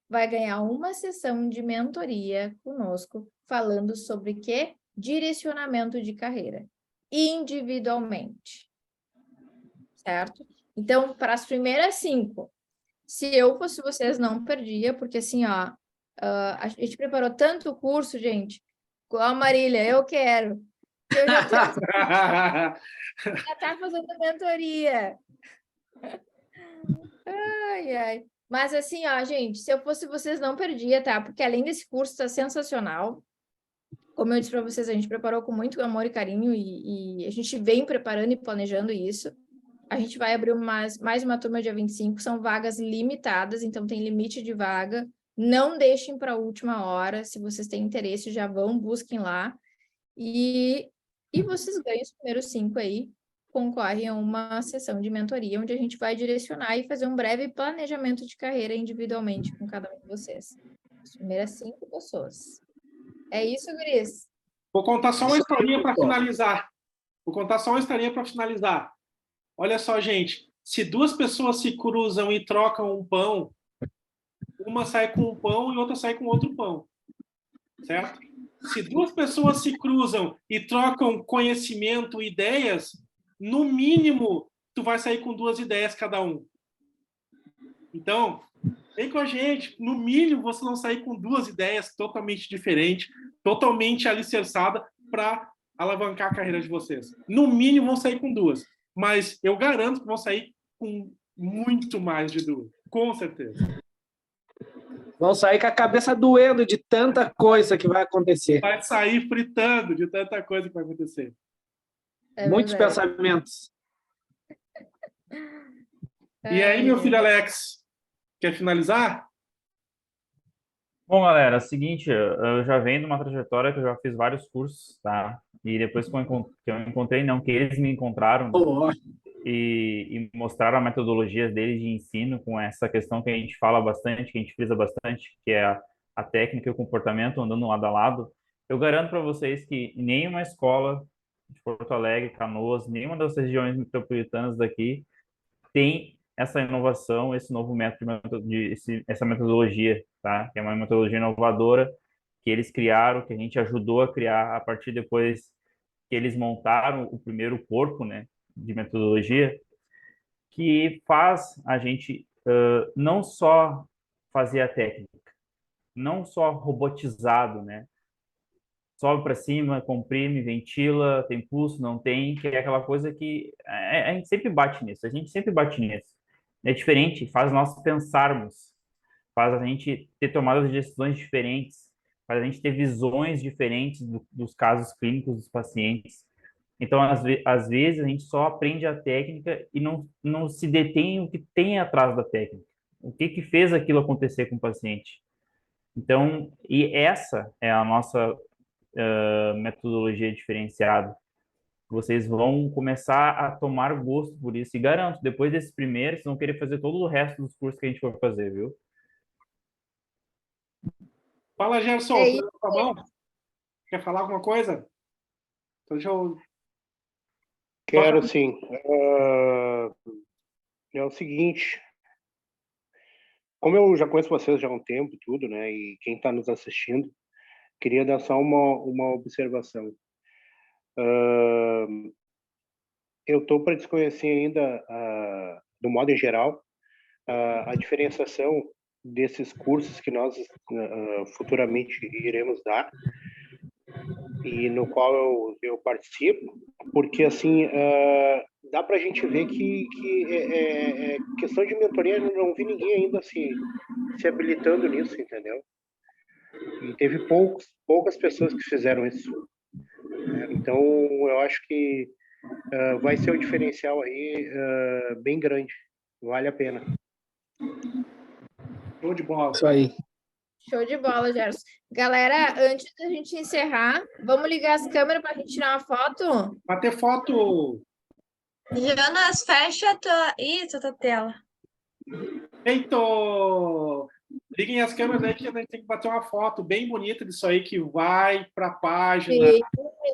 vai ganhar uma sessão de mentoria conosco, falando sobre o quê? Direcionamento de carreira, individualmente, certo? Então, para as primeiras 5, se eu fosse vocês, não perdia, porque assim, ó, a gente preparou tanto o curso, gente, com a Marília, eu quero, que eu já tá fazendo mentoria. Ai, ai. Mas assim, ó, gente, se eu fosse vocês, não perdia, tá? Porque além desse curso, tá sensacional. Como eu disse para vocês, a gente preparou com muito amor e carinho e a gente vem preparando e planejando isso. A gente vai abrir mais uma turma dia 25, são vagas limitadas, então tem limite de vaga. Não deixem para a última hora, se vocês têm interesse, já vão, busquem lá. E vocês ganham os primeiros 5 aí, concorrem a uma sessão de mentoria, onde a gente vai direcionar e fazer um breve planejamento de carreira individualmente com cada um de vocês. As primeiras 5 pessoas. É isso, guris? Vou contar só uma historinha para finalizar. Olha só, gente. Se 2 pessoas se cruzam e trocam um pão, uma sai com um pão e outra sai com outro pão. Certo? Se 2 pessoas se cruzam e trocam conhecimento, ideias, no mínimo, tu vai sair com 2 ideias cada um. Então, vem com a gente. No mínimo, você não sair com 2 ideias totalmente diferentes, totalmente alicerçadas para alavancar a carreira de vocês. No mínimo, vão sair com 2. Mas eu garanto que vão sair com muito mais de 2. Com certeza. Vão sair com a cabeça doendo de tanta coisa que vai acontecer. Vai sair fritando de tanta coisa que vai acontecer. Muitos verdade. pensamentos. E aí, meu filho Alex, quer finalizar? Bom, galera, é o seguinte, eu já venho de uma trajetória que eu já fiz vários cursos, tá? E depois que eu encontrei, não, que eles me encontraram Oh, e mostraram a metodologia deles de ensino com essa questão que a gente fala bastante, que a gente frisa bastante, que é a técnica e o comportamento andando lado a lado. Eu garanto para vocês que nenhuma escola de Porto Alegre, Canoas, nenhuma das regiões metropolitanas daqui tem essa inovação, esse novo método essa metodologia, tá? Que é uma metodologia inovadora que eles criaram, que a gente ajudou a criar a partir depois que eles montaram o primeiro corpo, né, de metodologia, que faz a gente não só fazer a técnica, não só robotizado, né? Sobe para cima, comprime, ventila, tem pulso, não tem, que é aquela coisa que a gente sempre bate nisso, a gente sempre bate nisso. É diferente, faz nós pensarmos, faz a gente ter tomadas de decisões diferentes, faz a gente ter visões diferentes dos casos clínicos dos pacientes. Então, às vezes, a gente só aprende a técnica e não se detém o que tem atrás da técnica. O que que fez aquilo acontecer com o paciente. Então, e essa é a nossa metodologia diferenciada. Vocês vão começar a tomar gosto por isso. E garanto, depois desse primeiro, vocês vão querer fazer todo o resto dos cursos que a gente for fazer, viu? Fala, Gerson. É isso. Tá bom? Quer falar alguma coisa? Então, deixa eu... Quero sim. É o seguinte, como eu já conheço vocês já há um tempo e tudo, né? E quem está nos assistindo, queria dar só uma observação. Eu estou para desconhecer ainda, do modo em geral, a diferenciação desses cursos que nós futuramente iremos dar e no qual eu participo, porque assim dá para a gente ver que questão de mentoria, eu não vi ninguém ainda se habilitando nisso, entendeu? E teve poucas pessoas que fizeram isso. Então, eu acho que vai ser um diferencial aí bem grande. Vale a pena. Show de bola. isso aí. Show de bola, Gerson. Galera, antes da gente encerrar, vamos ligar as câmeras para a gente tirar uma foto? Bater foto. Jonas, fecha tua tela. Feito! Liguem as câmeras aí que a gente tem que bater uma foto bem bonita disso aí que vai para a página.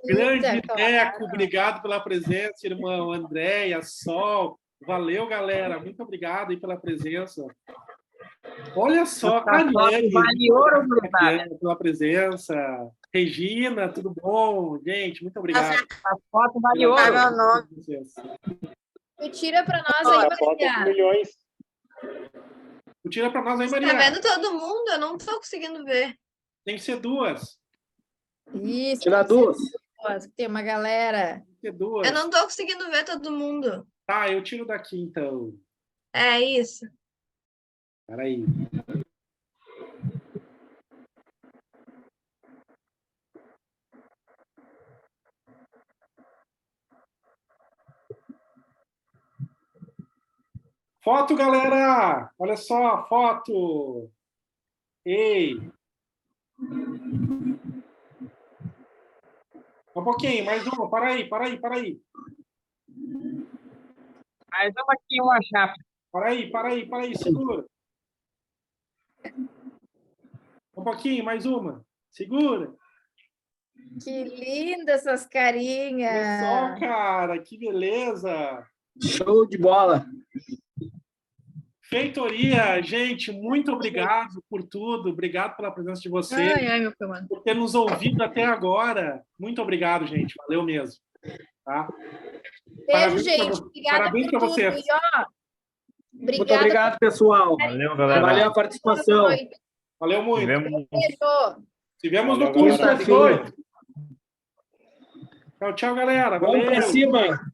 Grande Teco, obrigado pela presença, irmão Andréia, Sol. Valeu, galera. Muito obrigado aí pela presença. Olha só, Ariane, Vale ouro, pela presença. Regina, tudo bom? Gente, muito obrigado. A foto vale ouro. Meu nome. Tu tira para nós aí, A foto Maria. milhões. Tu tira para nós aí, Tá Maria. vendo todo mundo? Eu não tô conseguindo ver. Tem que ser 2. Isso. Tirar duas. Tem uma galera. Tem que ser 2. Eu não tô conseguindo ver todo mundo. Tá, eu tiro daqui, então. É isso. Peraí. Foto, galera! Olha só, foto! Ei! Um pouquinho, mais uma. Para aí. Mais uma aqui, uma chapa. Para aí, segura. Um pouquinho, mais uma. Segura. Que lindas essas carinhas. Olha só, cara, que beleza. Show de bola. Feitoria, gente, muito obrigado por tudo. Obrigado pela presença de vocês, Ai, meu comando. por ter nos ouvido até agora. Muito obrigado, gente. Valeu mesmo. Tá? Beijo, Parabéns gente. pra- Obrigada parabéns por pra tudo. vocês. E, ó, Obrigada. Muito obrigado, pessoal. Valeu, galera. Valeu a participação. Valeu muito. Tivemos- Beijo. Se vemos no Valeu, curso galera. das 8. Tchau, tchau, galera. Vamos para Valeu. cima.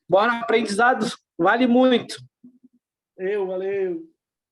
Bora, aprendizados vale muito. Valeu.